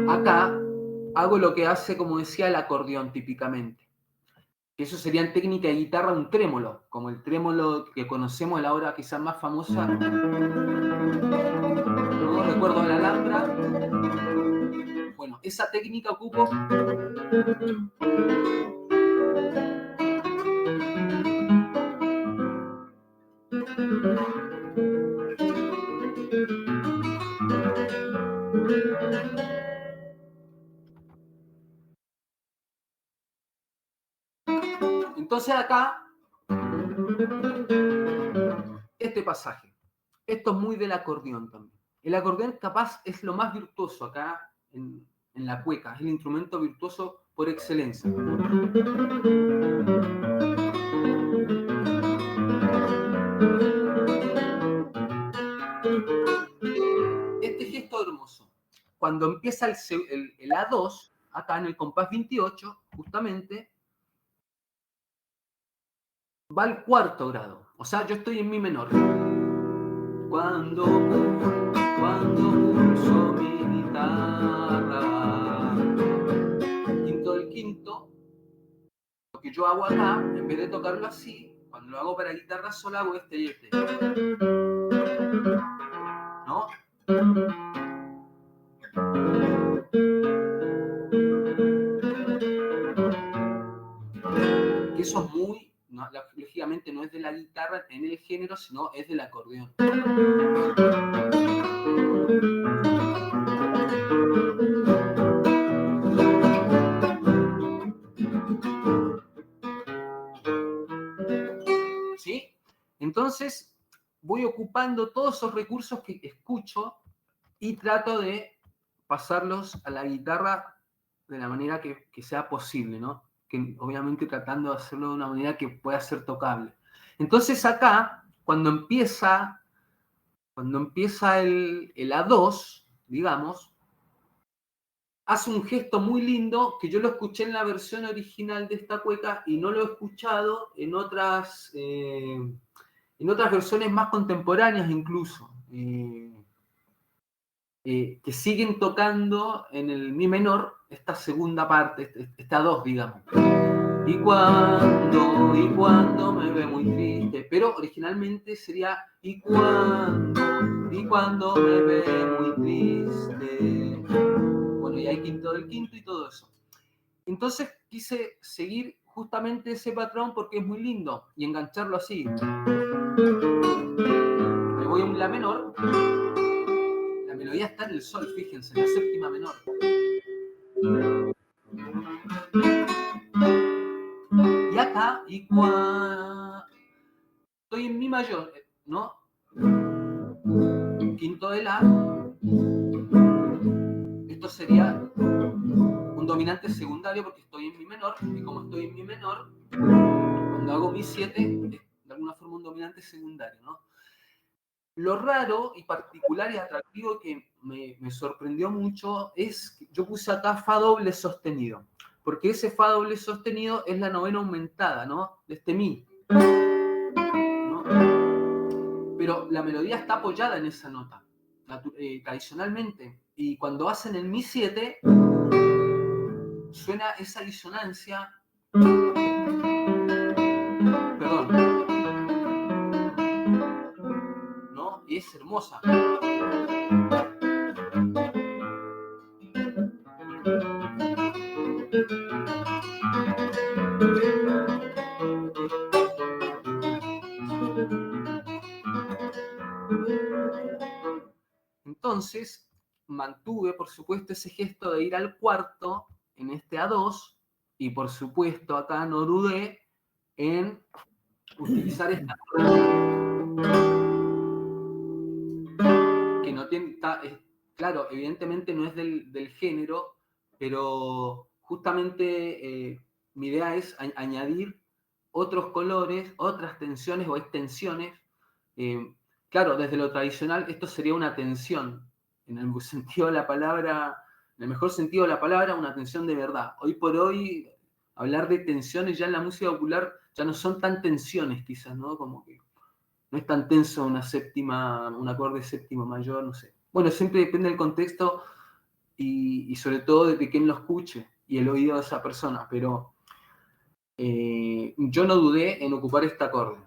acá hago lo que hace, como decía, el acordeón típicamente. Eso sería en técnica de guitarra un trémolo, como el trémolo que conocemos, la obra quizás más famosa, ¿no? Recuerdo de la Alhambra. Bueno, Bueno, esa técnica ocupo. Entonces acá, este pasaje. Esto es muy del acordeón también. El acordeón capaz es lo más virtuoso acá en la cueca. Es el instrumento virtuoso por excelencia. Este gesto hermoso. Cuando empieza el A2, acá en el compás 28, justamente, va al cuarto grado. O sea, yo estoy en mi menor. Cuando uso mi guitarra, quinto del quinto, lo que yo hago acá, en vez de tocarlo así, cuando lo hago para guitarra sola, hago este y este. ¿No? Que eso es muy, no, lógicamente no es de la guitarra en el género, sino es del acordeón. ¿Sí? Entonces, voy ocupando todos esos recursos que escucho y trato de pasarlos a la guitarra de la manera que sea posible, ¿no? Que obviamente tratando de hacerlo de una manera que pueda ser tocable. Entonces acá, cuando empieza el A2, digamos, hace un gesto muy lindo que yo lo escuché en la versión original de esta cueca y no lo he escuchado en otras versiones más contemporáneas incluso. Que siguen tocando en el mi menor esta segunda parte, esta 2, digamos. Y cuando me ve muy triste, pero originalmente sería y cuando me ve muy triste. Bueno, y hay quinto del quinto y todo eso. Entonces quise seguir justamente ese patrón porque es muy lindo y engancharlo así. Me voy a un la menor. La melodía está en el sol, fíjense, en la séptima menor. Y acá, estoy en mi mayor, ¿no? Quinto de la. Esto sería un dominante secundario porque estoy en mi menor. Y como estoy en mi menor, cuando hago mi 7, es de alguna forma un dominante secundario, ¿no? Lo raro y particular y atractivo que me sorprendió mucho es que yo puse acá fa doble sostenido, porque ese fa doble sostenido es la novena aumentada, ¿no? De este mi. ¿No? Pero la melodía está apoyada en esa nota, tradicionalmente. Y cuando hacen el mi 7, suena esa disonancia. Perdón. ¿No? Y es hermosa. Entonces, mantuve, por supuesto, ese gesto de ir al cuarto en este A2 y, por supuesto, acá no dudé en utilizar esta que no tiene, claro, evidentemente no es del género, pero justamente mi idea es añadir otros colores, otras tensiones o extensiones. Claro, desde lo tradicional esto sería una tensión, en el sentido de la palabra, en el mejor sentido de la palabra, una tensión de verdad. Hoy por hoy, hablar de tensiones ya en la música popular ya no son tan tensiones quizás, ¿no? Como que no es tan tenso un acorde séptimo mayor, no sé. Bueno, siempre depende del contexto y sobre todo de quién lo escuche y el oído de esa persona, pero yo no dudé en ocupar este acorde.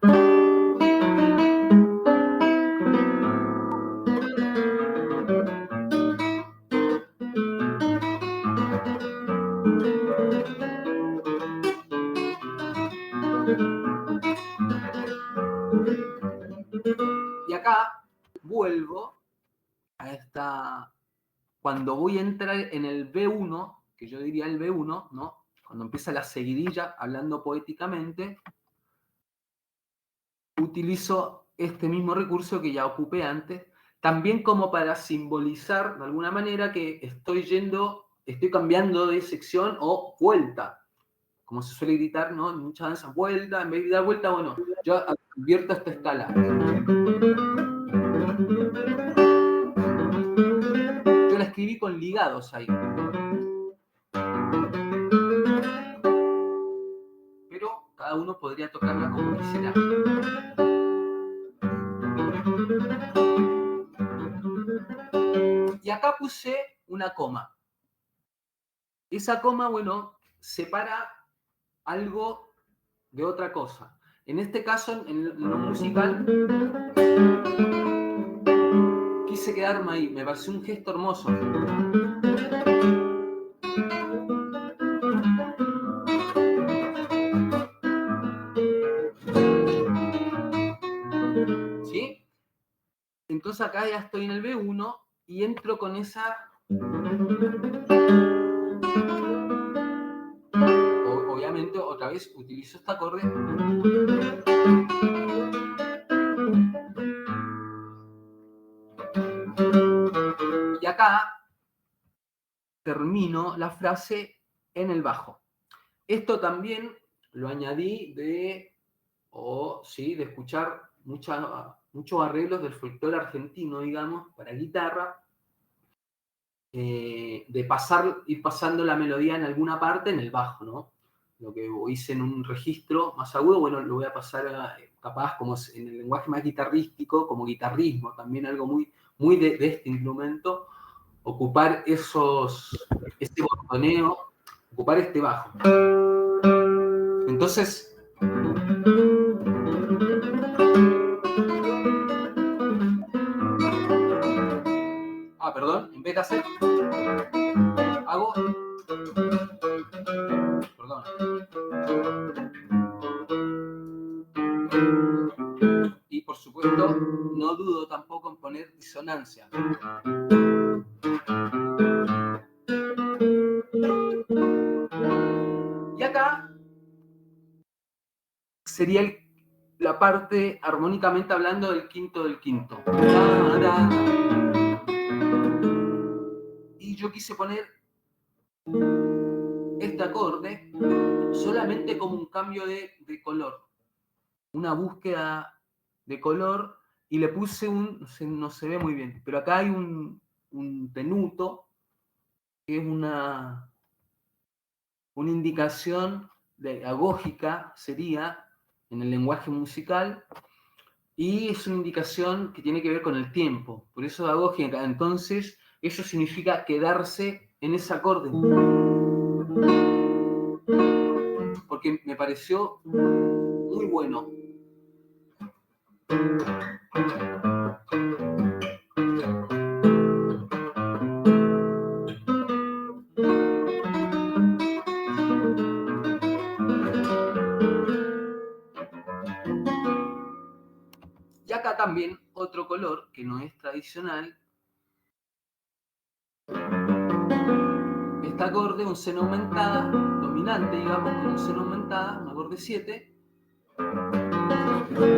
Y acá vuelvo a esta... Cuando voy a entrar en el B1, que yo diría el B1, ¿no? Cuando empieza la seguidilla, hablando poéticamente, utilizo este mismo recurso que ya ocupé antes, también como para simbolizar de alguna manera que estoy cambiando de sección o vuelta, como se suele gritar, ¿no? En muchas danzas, vuelta, en vez de dar vuelta, bueno, yo advierto esta escala. Yo la escribí con ligados ahí. Pero cada uno podría tocarla como quisiera. Y acá puse una coma. Esa coma, bueno, separa algo de otra cosa. En este caso, en lo musical, quise quedarme ahí. Me pareció un gesto hermoso. ¿Sí? Entonces acá ya estoy en el B1 y entro con esa... Obviamente, otra vez, utilizo este acorde. Y acá termino la frase en el bajo. Esto también lo añadí de escuchar muchos arreglos del folclore argentino, digamos, para guitarra, de ir pasando la melodía en alguna parte en el bajo, ¿no? Lo que hice en un registro más agudo, bueno, lo voy a pasar capaz como en el lenguaje más guitarrístico, como guitarrismo, también algo muy, muy de este instrumento, ocupar este botoneo, ocupar este bajo. Entonces, perdón, en vez de hacer, hago, perdón, y por supuesto no dudo tampoco en poner disonancia. Y acá sería la parte, armónicamente hablando, del quinto del quinto. Y yo quise poner este acorde solamente como un cambio de color, una búsqueda de color, y le puse no se ve muy bien, pero acá hay un tenuto, que es una indicación agógica, sería, en el lenguaje musical, y es una indicación que tiene que ver con el tiempo, por eso agógica. Entonces, eso significa quedarse en ese acorde, porque me pareció muy bueno. Y acá también otro color que no es tradicional. Este acorde, un seno aumentada, dominante, digamos, con un seno aumentada, un acorde 7,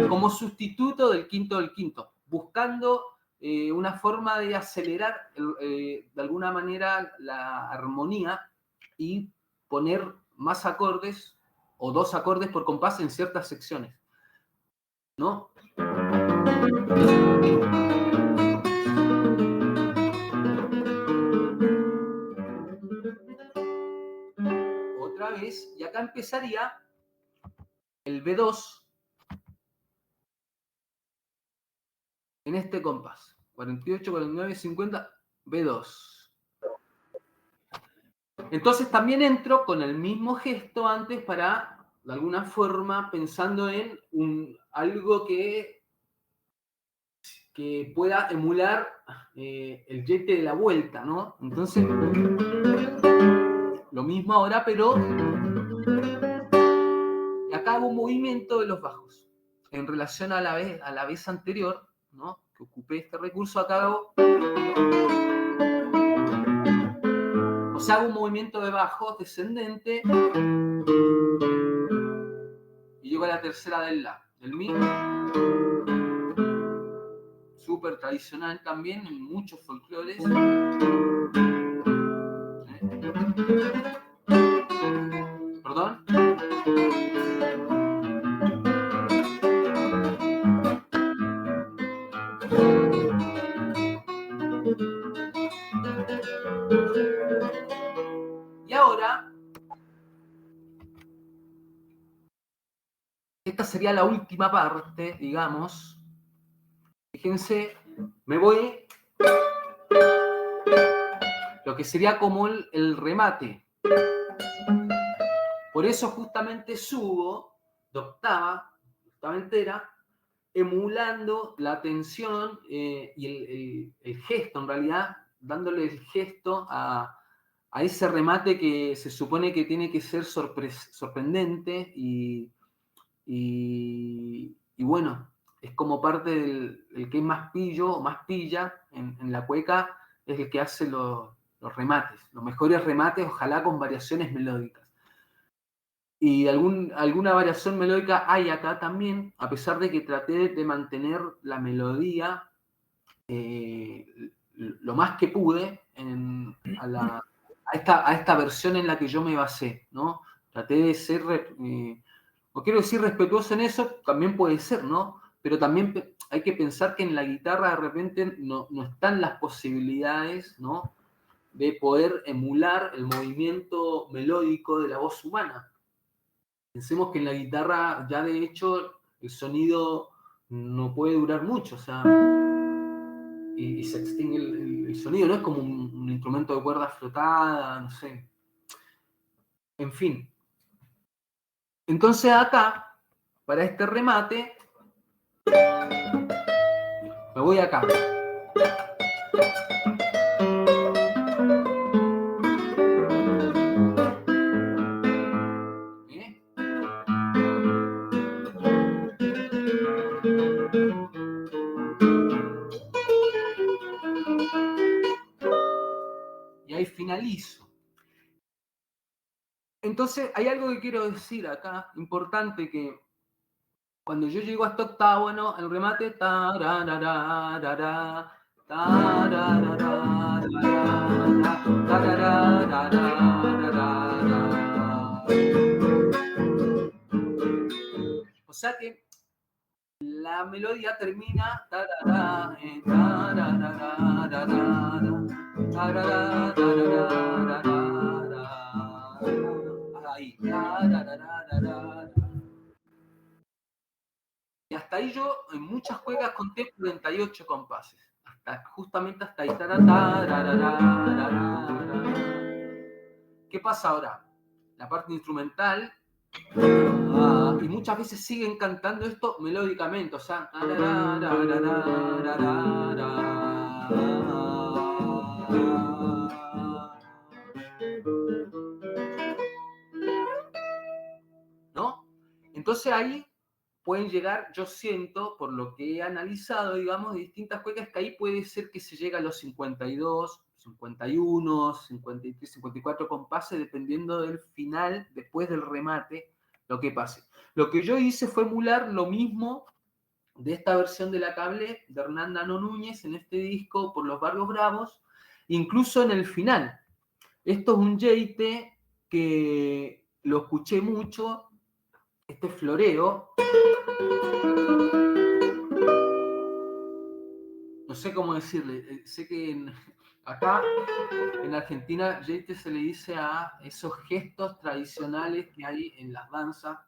como sustituto del quinto del quinto, buscando una forma de acelerar de alguna manera la armonía y poner más acordes o 2 acordes por compás en ciertas secciones, ¿no? Otra vez, y acá empezaría el B2 en este compás. 48, 49, 50, B2. Entonces también entro con el mismo gesto antes para, de alguna forma, pensando en algo que pueda emular el yete de la vuelta, ¿no? Entonces, lo mismo ahora, pero... Y acá acá hago un movimiento de los bajos. En relación a la vez anterior, ¿no? Que ocupé este recurso, acá hago... O sea, hago un movimiento de bajos descendente y llego a la tercera del La, del Mi. Súper tradicional también en muchos folclores. ¿Perdón? Y ahora, esta sería la última parte, digamos. Fíjense, me voy lo que sería como el remate. Por eso justamente subo de octava entera, emulando la tensión y el gesto, en realidad, dándole el gesto a ese remate que se supone que tiene que ser sorprendente y bueno, es como parte el que es más pillo o más pilla en la cueca, es el que hace los remates, los mejores remates, ojalá con variaciones melódicas. Y alguna variación melódica hay acá también, a pesar de que traté de mantener la melodía lo más que pude a esta versión en la que yo me basé, ¿no? Traté de ser, no quiero decir respetuoso en eso, también puede ser, ¿no? Pero también hay que pensar que en la guitarra de repente no están las posibilidades, ¿no? De poder emular el movimiento melódico de la voz humana. Pensemos que en la guitarra ya de hecho el sonido no puede durar mucho, o sea, y se extingue el sonido, no es como un instrumento de cuerda frotada, no sé. En fin. Entonces acá, para este remate, me voy acá. Y ahí finalizo. Entonces, hay algo que quiero decir acá, importante, que cuando yo llego a esta octava, ¿no? El remate, o sea que la melodía termina ahí. Y hasta ahí yo en muchas cuecas conté 48 compases. Justamente hasta ahí. ¿Qué pasa ahora? La parte instrumental, y muchas veces siguen cantando esto melódicamente, o sea, ¿no? Entonces ahí pueden llegar, yo siento, por lo que he analizado, digamos, de distintas cuecas, que ahí puede ser que se llegue a los 52, 51, 53, 54 compases, dependiendo del final, después del remate, lo que pase. Lo que yo hice fue emular lo mismo de esta versión de La Cable de Hernán Dano Núñez en este disco Por los Barrios Bravos, incluso en el final. Esto es un yeite que lo escuché mucho, este floreo. No sé cómo decirle, sé que acá en Argentina yeite se le dice a esos gestos tradicionales que hay en las danzas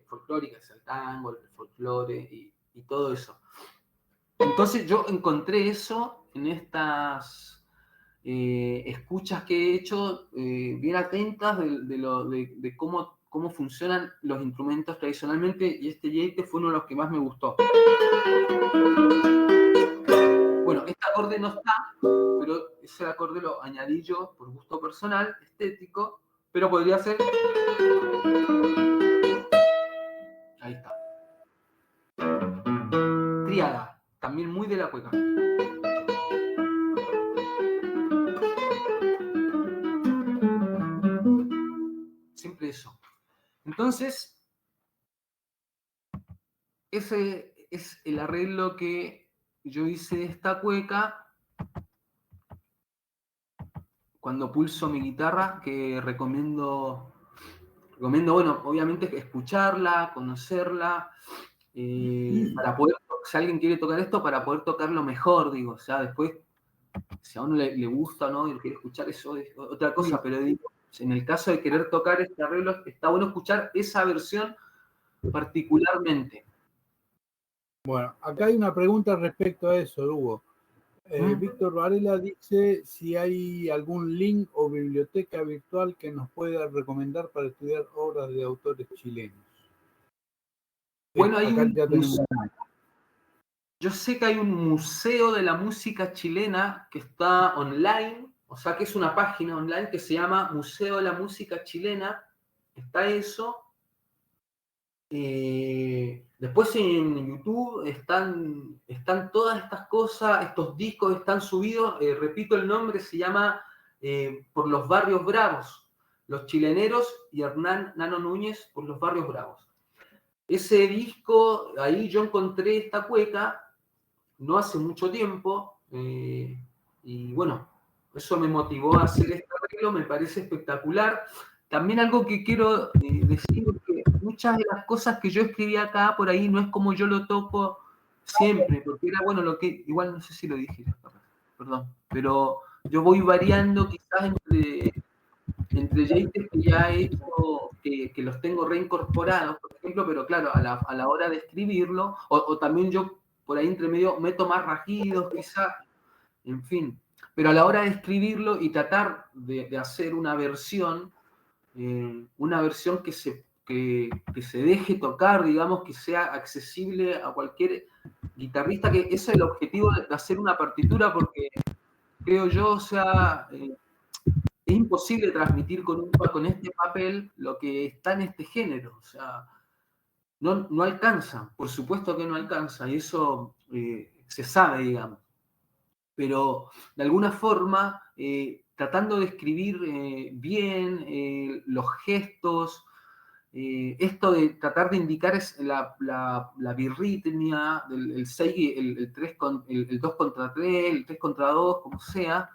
folclóricas, el tango, el folclore y todo eso. Entonces yo encontré eso en estas escuchas que he hecho, bien atentas de cómo funcionan los instrumentos tradicionalmente, y este yeite fue uno de los que más me gustó. Bueno, este acorde no está, pero ese acorde lo añadí yo por gusto personal, estético, pero podría ser... de la cueca. Siempre eso. Entonces, ese es el arreglo que yo hice de esta cueca cuando pulso mi guitarra, que recomiendo, bueno, obviamente escucharla, conocerla, para poder, si alguien quiere tocar esto, para poder tocarlo mejor, digo, o sea, después, si a uno le gusta o no y quiere escuchar eso es otra cosa, Sí. pero digo, en el caso de querer tocar este arreglo, está bueno escuchar esa versión particularmente. Bueno, acá hay una pregunta respecto a eso, Hugo. Víctor Varela dice si hay algún link o biblioteca virtual que nos pueda recomendar para estudiar obras de autores chilenos. Bueno, hay Acá ya tenemos. yo sé que hay un museo de la música chilena que está online, o sea que es una página online que se llama Museo de la Música Chilena, está eso. Después en YouTube están todas estas cosas, estos discos están subidos, repito el nombre, se llama Por los Barrios Bravos, Los Chileneros y Hernán Nano Núñez por los Barrios Bravos. Ese disco, ahí yo encontré esta cueca, no hace mucho tiempo, y bueno, eso me motivó a hacer este arreglo, me parece espectacular. También algo que quiero decir es que muchas de las cosas que yo escribí acá por ahí no es como yo lo toco siempre, porque era bueno lo que, igual no sé si lo dije, perdón, pero yo voy variando quizás entre jingles que ya he hecho, que los tengo reincorporados, por ejemplo, pero claro, a la hora de escribirlo, o también yo por ahí entre medio meto más rajidos, quizás, en fin. Pero a la hora de escribirlo y tratar de hacer una versión que se deje tocar, digamos, que sea accesible a cualquier guitarrista, que ese es el objetivo de hacer una partitura, porque creo yo, o sea, es imposible transmitir con este papel lo que está en este género, o sea, no alcanza, por supuesto que no alcanza, y eso se sabe, digamos. Pero de alguna forma, tratando de escribir bien los gestos, esto de tratar de indicar es la birritmia, el 6, el 3 el 2 contra 3, el 3 contra 2, como sea,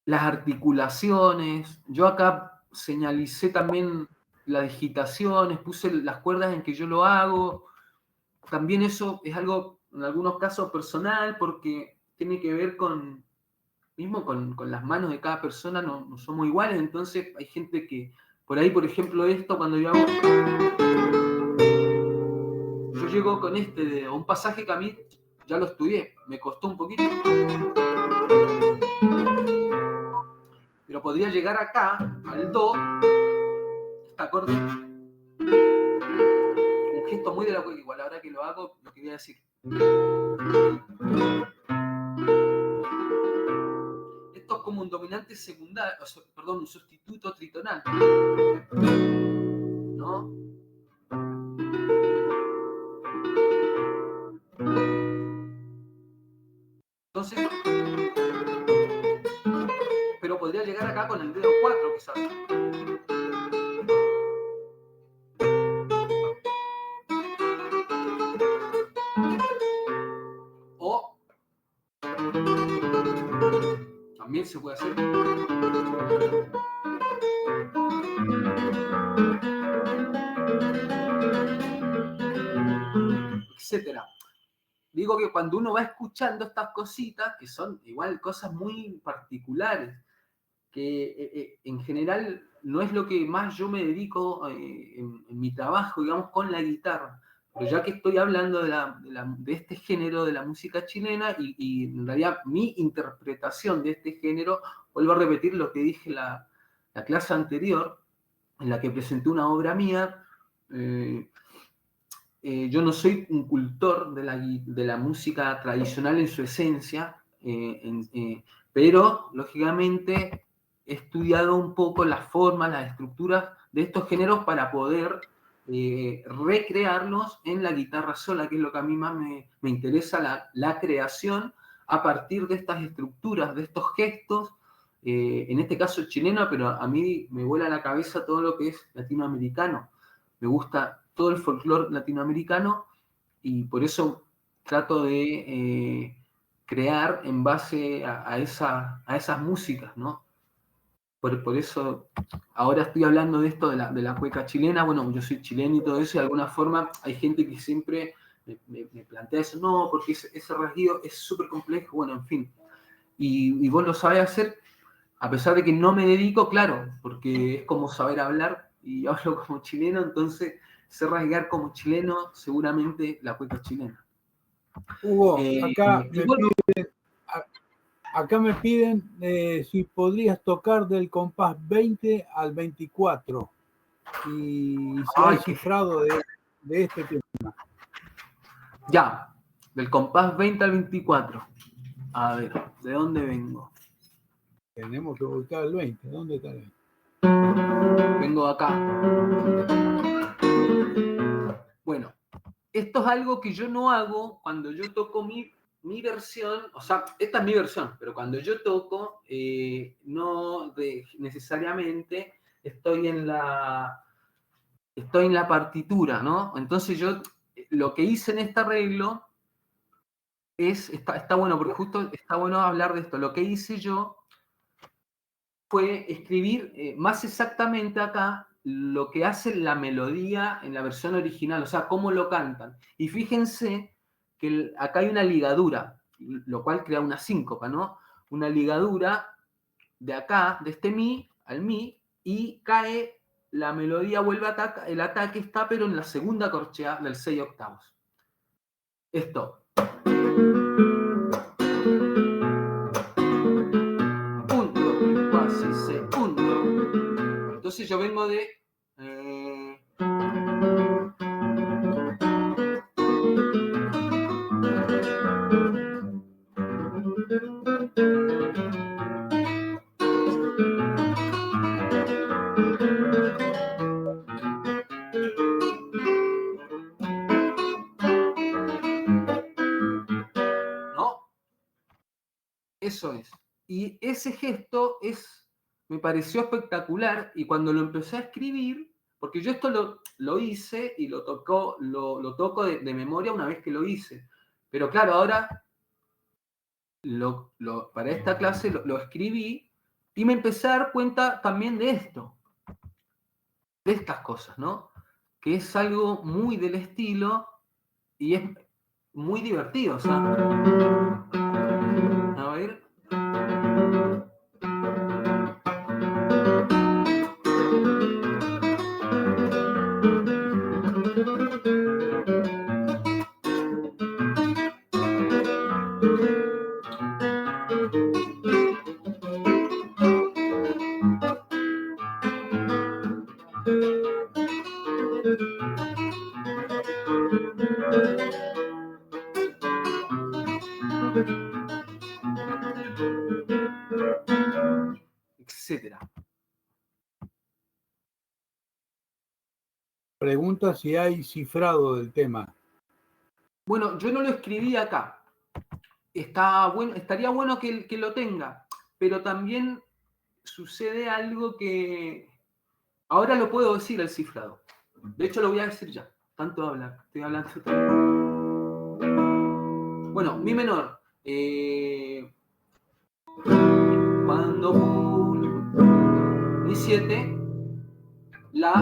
las articulaciones. Yo acá señalicé también las digitaciones, puse las cuerdas en que yo lo hago. También eso es algo, en algunos casos, personal, porque tiene que ver mismo con las manos de cada persona, no somos iguales, entonces hay gente que, por ahí, por ejemplo, esto, cuando yo hago, yo llego con de un pasaje que a mí ya lo estudié, me costó un poquito, pero podría llegar acá, al do, este acorde, un gesto muy de la cueca, igual ahora que lo hago, lo que voy a decir. Esto es como un dominante secundario, perdón, un sustituto tritonal, ¿no? Entonces, pero podría llegar acá con el dedo 4 quizás. O también se puede hacer. Etcétera. Digo que cuando uno va escuchando estas cositas, que son igual cosas muy particulares, que en general no es lo que más yo me dedico en mi trabajo, digamos, con la guitarra. Pero ya que estoy hablando de este género de la música chilena y en realidad mi interpretación de este género, vuelvo a repetir lo que dije la clase anterior, en la que presenté una obra mía. Yo no soy un cultor de la música tradicional en su esencia, pero lógicamente he estudiado un poco las formas, las estructuras de estos géneros para poder recrearlos en la guitarra sola, que es lo que a mí más me interesa, la creación a partir de estas estructuras, de estos gestos, en este caso chileno, pero a mí me vuela la cabeza todo lo que es latinoamericano. Me gusta todo el folclore latinoamericano y por eso trato de crear en base a esas músicas, ¿no? Por eso ahora estoy hablando de esto de la cueca chilena. Bueno, yo soy chileno y todo eso, y de alguna forma hay gente que siempre me plantea eso, no, porque ese rasguido es súper complejo, bueno, en fin. Y vos lo sabés hacer, a pesar de que no me dedico, claro, porque es como saber hablar, y yo hablo como chileno, entonces sé rasguear como chileno, seguramente la cueca chilena. Hugo, Bueno, acá me piden si podrías tocar del compás 20 al 24 y si hay cifrado de este tema. Ya, del compás 20 al 24. A ver, ¿de dónde vengo? Tenemos que buscar el 20. ¿Dónde está el 20? Vengo de acá. Bueno, esto es algo que yo no hago cuando yo toco mi versión, o sea, esta es mi versión, pero cuando yo toco, no necesariamente estoy en la partitura, ¿no? Entonces yo, lo que hice en este arreglo está bueno, porque justo está bueno hablar de esto. Lo que hice yo fue escribir más exactamente acá lo que hace la melodía en la versión original, o sea, cómo lo cantan. Y fíjense que acá hay una ligadura, lo cual crea una síncopa, ¿no? Una ligadura de acá, de este mi al mi, y cae, la melodía vuelve a atacar, el ataque está pero en la segunda corchea del 6 octavos. Esto. 1, 2, 3, 4, 6, 6, 1, 2. Entonces yo vengo de... ¿no? Eso es. Y ese gesto me pareció espectacular, y cuando lo empecé a escribir, porque yo esto lo hice y lo toco de memoria una vez que lo hice. Pero claro, ahora para esta clase lo escribí y me empecé a dar cuenta también de esto, de estas cosas, ¿no? Que es algo muy del estilo y es muy divertido, o sea, a ver. Etcétera. Pregunta si hay cifrado del tema. Bueno, yo no lo escribí acá. Estaría bueno que lo tenga, pero también sucede algo que ahora lo puedo decir el cifrado. De hecho, lo voy a decir ya. Tanto hablar, estoy hablando. Bueno, mi menor. Cuando mi 7, la,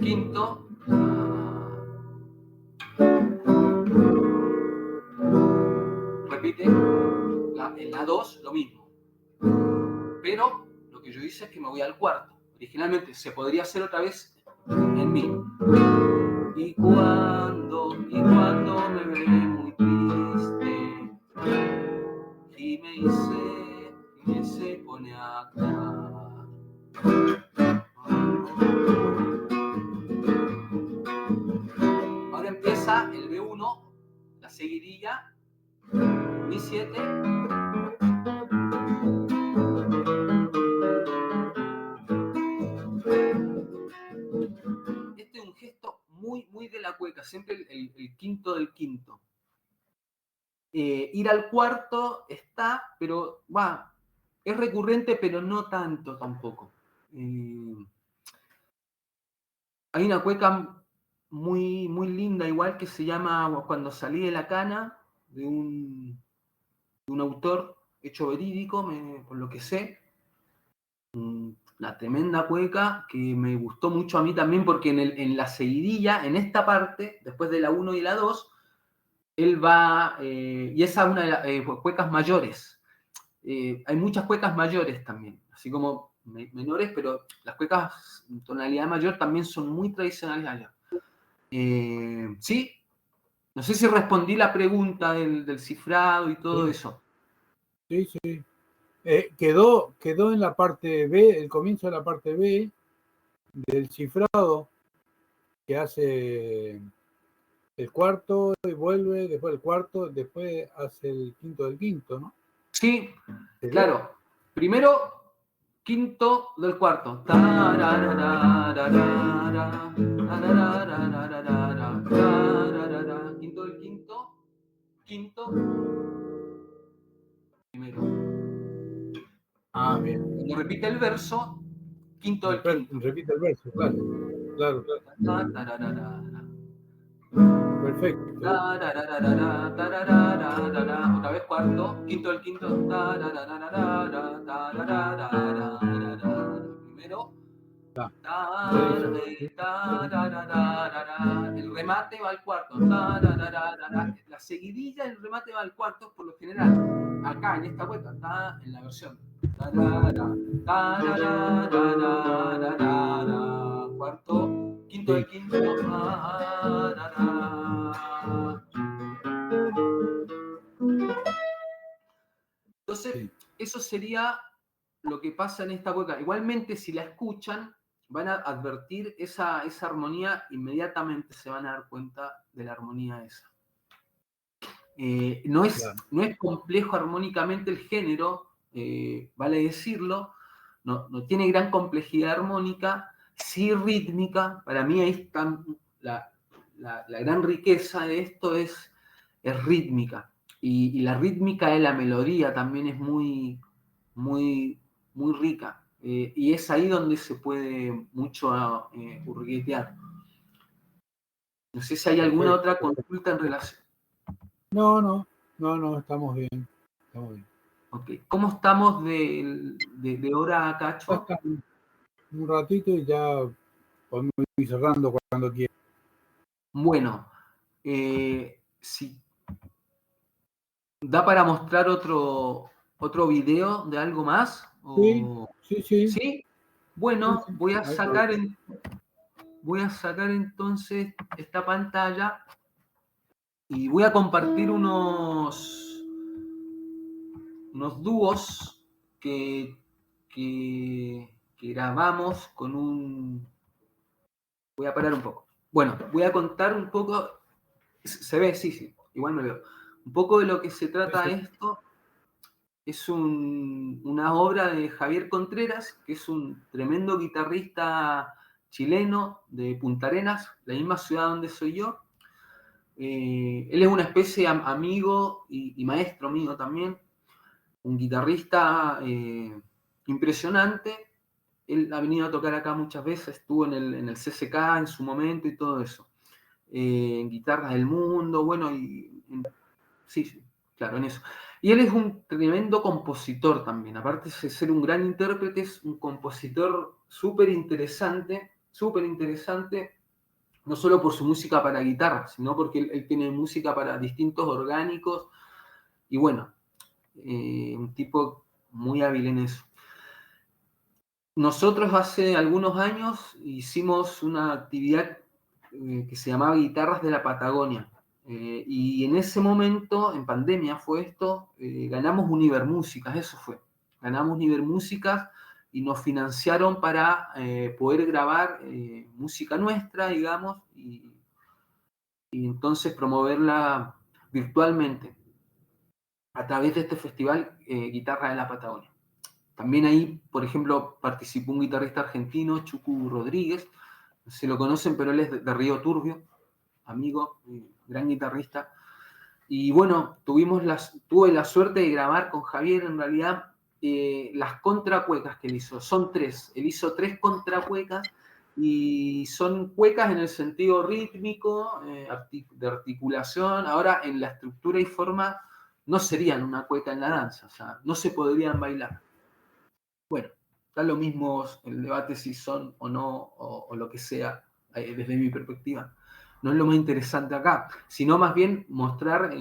quinto, repite, en la 2 lo mismo. Pero lo que yo hice es que me voy al cuarto. Originalmente se podría hacer otra vez en mi. Y cuando me veré muy triste y me se pone a cantar. Ahora empieza el B1, la seguidilla, mi 7, siempre el quinto del quinto. Ir al cuarto está, pero es recurrente, pero no tanto tampoco. Hay una cueca muy, muy linda, igual, que se llama Cuando salí de la cana, de un autor hecho verídico, por lo que sé. Una tremenda cueca que me gustó mucho a mí también, porque en la seguidilla, en esta parte, después de la 1 y la 2, él va, y esa es una de las cuecas mayores. Hay muchas cuecas mayores también, así como menores, pero las cuecas en tonalidad mayor también son muy tradicionales allá. ¿Sí? No sé si respondí la pregunta del cifrado y todo eso. Sí, sí. Quedó en la parte B, el comienzo de la parte B del cifrado, que hace el cuarto y vuelve, después el cuarto, después hace el quinto del quinto, ¿no? Sí, claro. Primero, quinto del cuarto. Quinto del quinto. Quinto. Primero. Bien. Cuando repite el verso, quinto del quinto. Repite el verso, claro. Claro. Perfecto. Otra vez cuarto, quinto del quinto. Primero. El remate va al cuarto. La seguidilla, el remate va al cuarto, por lo general. Acá en esta cueca está en la versión. Cuarto, quinto del quinto. Entonces, eso sería lo que pasa en esta cueca. Igualmente, si la escuchan, van a advertir esa armonía, inmediatamente se van a dar cuenta de la armonía esa. No es complejo armónicamente el género, vale decirlo, no tiene gran complejidad armónica, sí rítmica. Para mí ahí está la gran riqueza de esto, es rítmica. Y la rítmica de la melodía también es muy, muy, muy rica. Y es ahí donde se puede mucho hurguetear. No sé si hay alguna otra consulta en relación. No, estamos bien. Ok. ¿Cómo estamos de hora, Cacho? Un ratito y ya podemos ir cerrando cuando quieras. Bueno, si da para mostrar otro video de algo más. Sí. ¿Sí? Bueno, Sí. voy a sacar entonces esta pantalla y voy a compartir unos dúos que grabamos con un... Voy a parar un poco. Bueno, voy a contar un poco... ¿Se ve? Sí, igual me veo. Un poco de lo que se trata esto. Es una obra de Javier Contreras, que es un tremendo guitarrista chileno de Punta Arenas, la misma ciudad donde soy yo. Él es una especie de amigo y maestro mío también, un guitarrista impresionante. Él ha venido a tocar acá muchas veces, estuvo en el CCK en su momento y todo eso. En Guitarras del Mundo, bueno, sí, claro, en eso. Y él es un tremendo compositor también, aparte de ser un gran intérprete, es un compositor súper interesante, no solo por su música para guitarra, sino porque él tiene música para distintos orgánicos, y bueno, un tipo muy hábil en eso. Nosotros hace algunos años hicimos una actividad que se llamaba Guitarras de la Patagonia. Y en ese momento, en pandemia fue esto, ganamos Univermúsicas, eso fue. Ganamos Univermúsicas y nos financiaron para poder grabar música nuestra, digamos, y entonces promoverla virtualmente a través de este festival Guitarra de la Patagonia. También ahí, por ejemplo, participó un guitarrista argentino, Chucu Rodríguez, no sé si lo conocen, pero él es de Río Turbio. amigo, gran guitarrista. Y bueno, tuve la suerte de grabar con Javier, en realidad, las contracuecas que él hizo. Son 3. Él hizo 3 contracuecas y son cuecas en el sentido rítmico, de articulación. Ahora, en la estructura y forma, no serían una cueca en la danza, o sea, no se podrían bailar. Bueno, da lo mismo el debate si son o no, o lo que sea, desde mi perspectiva. No es lo más interesante acá, sino más bien mostrar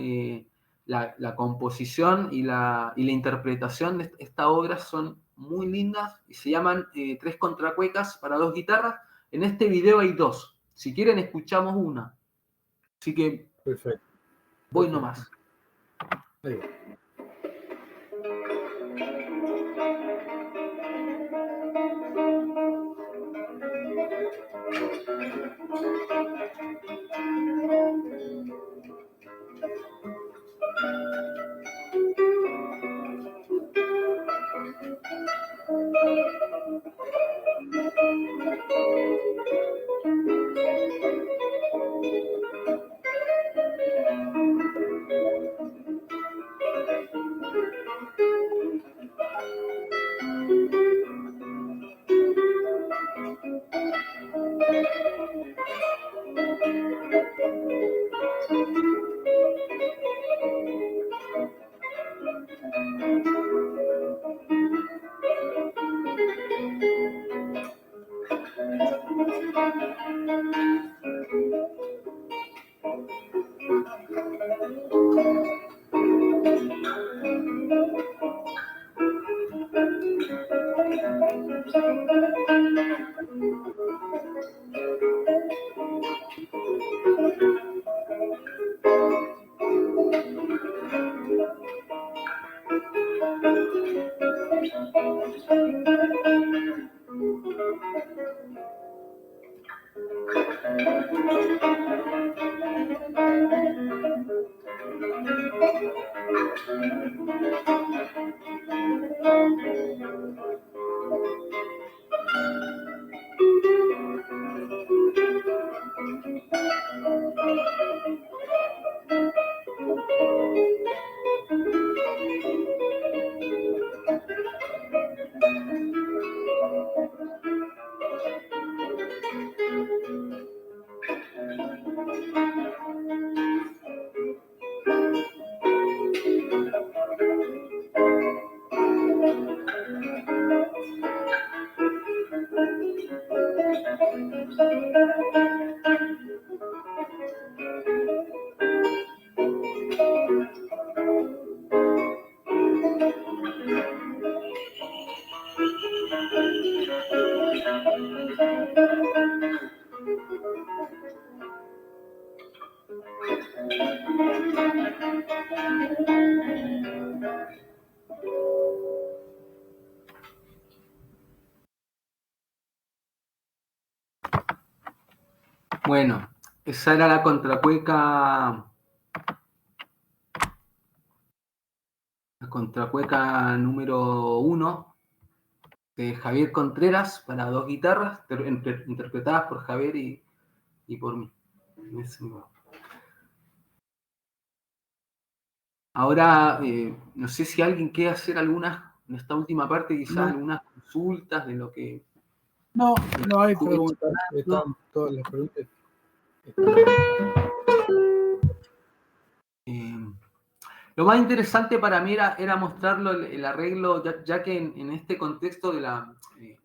la composición y la interpretación de esta obra son muy lindas y se llaman 3 contracuecas para 2 guitarras. En este video hay 2. Si quieren, escuchamos una. Así que Perfecto. voy nomás. Ahí va. Bueno, esa era la contracueca. La contracueca número 1 de Javier Contreras para 2 guitarras, interpretadas por Javier y por mí. Ahora, no sé si alguien quiere hacer algunas, en esta última parte, quizás algunas consultas de lo que... No hay preguntas. Están todas las preguntas. Lo más interesante para mí era mostrarlo el arreglo, ya que en este contexto de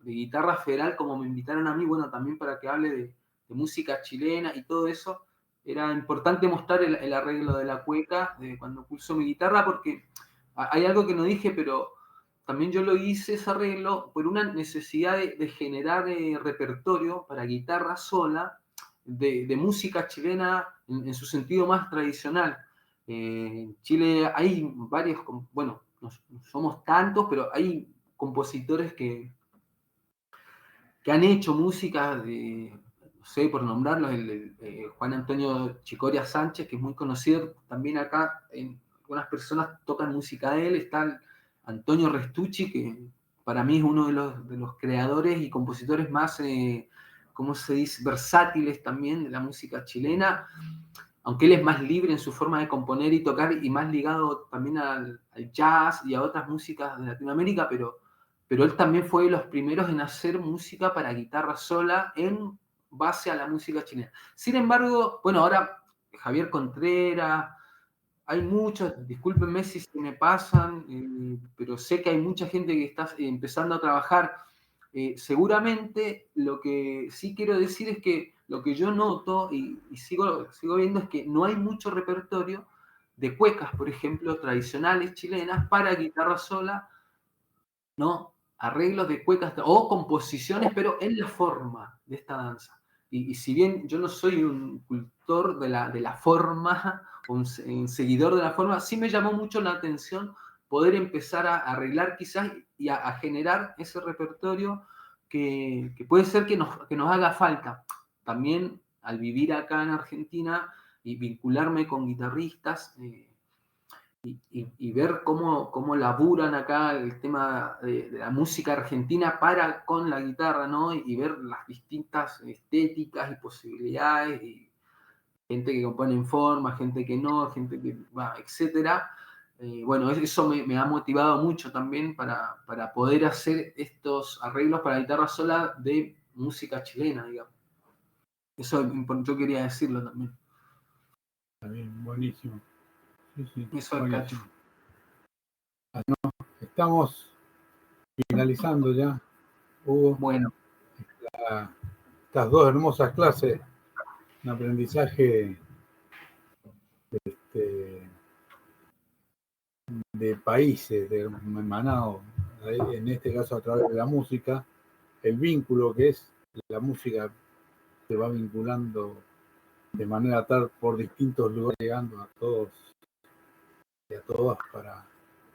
guitarra federal, como me invitaron a mí, bueno, también para que hable de música chilena y todo eso, era importante mostrar el arreglo de la cueca cuando pulso mi guitarra, porque hay algo que no dije, pero también yo lo hice ese arreglo por una necesidad de generar repertorio para guitarra sola de música chilena en su sentido más tradicional. En Chile hay varios, bueno, no somos tantos, pero hay compositores que han hecho música no sé, por nombrarlos, Juan Antonio Chicoria Sánchez, que es muy conocido también acá, algunas personas tocan música de él, está Antonio Restucci, que para mí es uno de los creadores y compositores más ¿cómo se dice?, versátiles también de la música chilena, aunque él es más libre en su forma de componer y tocar y más ligado también al jazz y a otras músicas de Latinoamérica, pero él también fue de los primeros en hacer música para guitarra sola en base a la música chilena. Sin embargo, bueno, ahora Javier Contreras, hay muchos, discúlpenme si se me pasan, pero sé que hay mucha gente que está empezando a trabajar. Seguramente lo que sí quiero decir es que lo que yo noto y sigo viendo es que no hay mucho repertorio de cuecas, por ejemplo, tradicionales chilenas para guitarra sola, ¿no? Arreglos de cuecas o composiciones, pero en la forma de esta danza. Y si bien yo no soy un cultor de la forma, un seguidor de la forma, sí me llamó mucho la atención poder empezar a arreglar quizás y a generar ese repertorio que puede ser que nos haga falta. También al vivir acá en Argentina y vincularme con guitarristas, y ver cómo laburan acá el tema de la música argentina para con la guitarra, ¿no? Y ver las distintas estéticas y posibilidades, y gente que compone en forma, gente que no, gente que va, etcétera. Bueno, eso me ha motivado mucho también para poder hacer estos arreglos para guitarra sola de música chilena, digamos. Eso yo quería decirlo también. Está bien, buenísimo. Sí, Eso es buenísimo. Cacho. Estamos finalizando ya, Hugo. Bueno. Estas dos hermosas clases, un aprendizaje de países, de hermanados, en este caso a través de la música, el vínculo que es la música se va vinculando de manera tal por distintos lugares, llegando a todos y a todas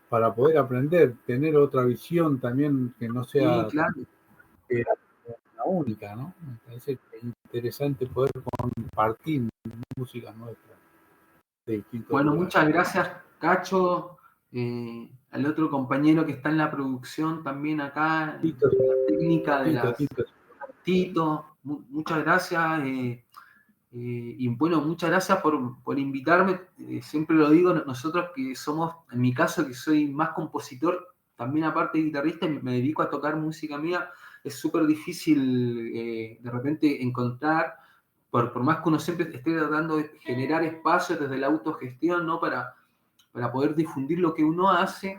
para poder aprender, tener otra visión también que no sea Sí, claro. la única, ¿no? Me parece que es interesante poder compartir música nuestra de distintos Bueno, lugares. muchas gracias, Cacho, al otro compañero que está en la producción también acá, en Tito, la técnica de Tito, las Tito. Tito. Muchas gracias. Y bueno, muchas gracias por invitarme. Siempre lo digo, nosotros que somos, en mi caso, que soy más compositor, también aparte de guitarrista, me dedico a tocar música mía, es súper difícil de repente encontrar, por más que uno siempre esté tratando de generar espacios desde la autogestión, ¿no? Para poder difundir lo que uno hace,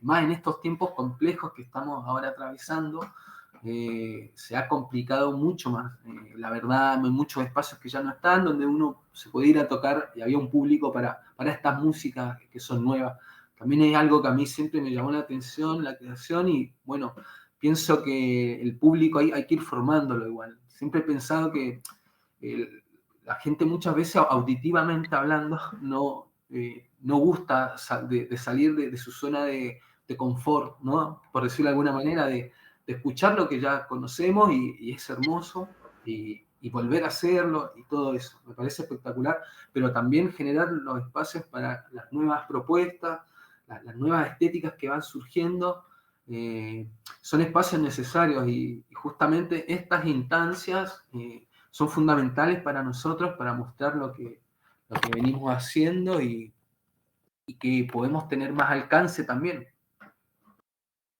más en estos tiempos complejos que estamos ahora atravesando. Se ha complicado mucho más. La verdad, hay muchos espacios que ya no están, donde uno se puede ir a tocar y había un público para estas músicas que son nuevas. También es algo que a mí siempre me llamó la atención, la creación, y bueno, pienso que el público hay que ir formándolo igual. Siempre he pensado que la gente muchas veces, auditivamente hablando, no gusta de salir de su zona de confort, ¿no? Por decirlo de alguna manera, de escuchar lo que ya conocemos y es hermoso, y volver a hacerlo y todo eso. Me parece espectacular, pero también generar los espacios para las nuevas propuestas, las nuevas estéticas que van surgiendo. Son espacios necesarios y justamente estas instancias son fundamentales para nosotros para mostrar lo que venimos haciendo y que podemos tener más alcance también.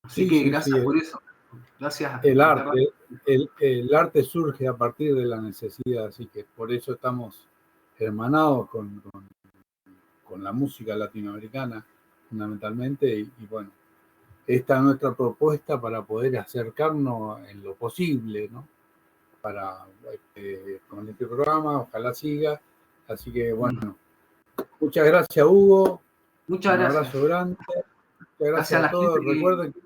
Así que gracias por eso. Gracias. El arte surge a partir de la necesidad, así que por eso estamos hermanados con la música latinoamericana fundamentalmente y bueno, esta es nuestra propuesta para poder acercarnos en lo posible, ¿no? Con este programa, ojalá siga. Así que bueno, muchas gracias, Hugo. Muchas Un gracias. abrazo grande. Muchas gracias a todos. Recuerden que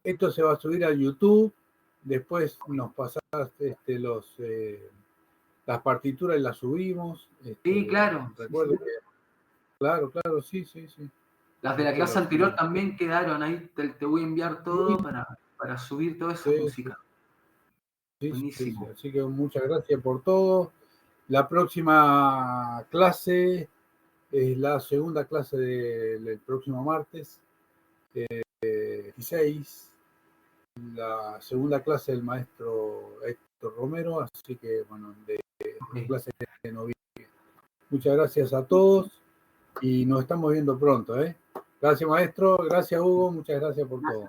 esto se va a subir a YouTube. Después nos pasás las partituras y las subimos. Sí, claro. Recuerden Sí. que. Claro, sí. Las de la clase anterior también quedaron ahí. Te voy a enviar todo para subir toda esa música. Buenísimo. Sí. Así que muchas gracias por todo. La próxima clase es la segunda clase del próximo martes, 16. la segunda clase del maestro Héctor Romero, así que, bueno, de clase de noviembre. Muchas gracias a todos y nos estamos viendo pronto, ¿eh? Gracias, maestro. Gracias, Hugo. Muchas gracias por todo.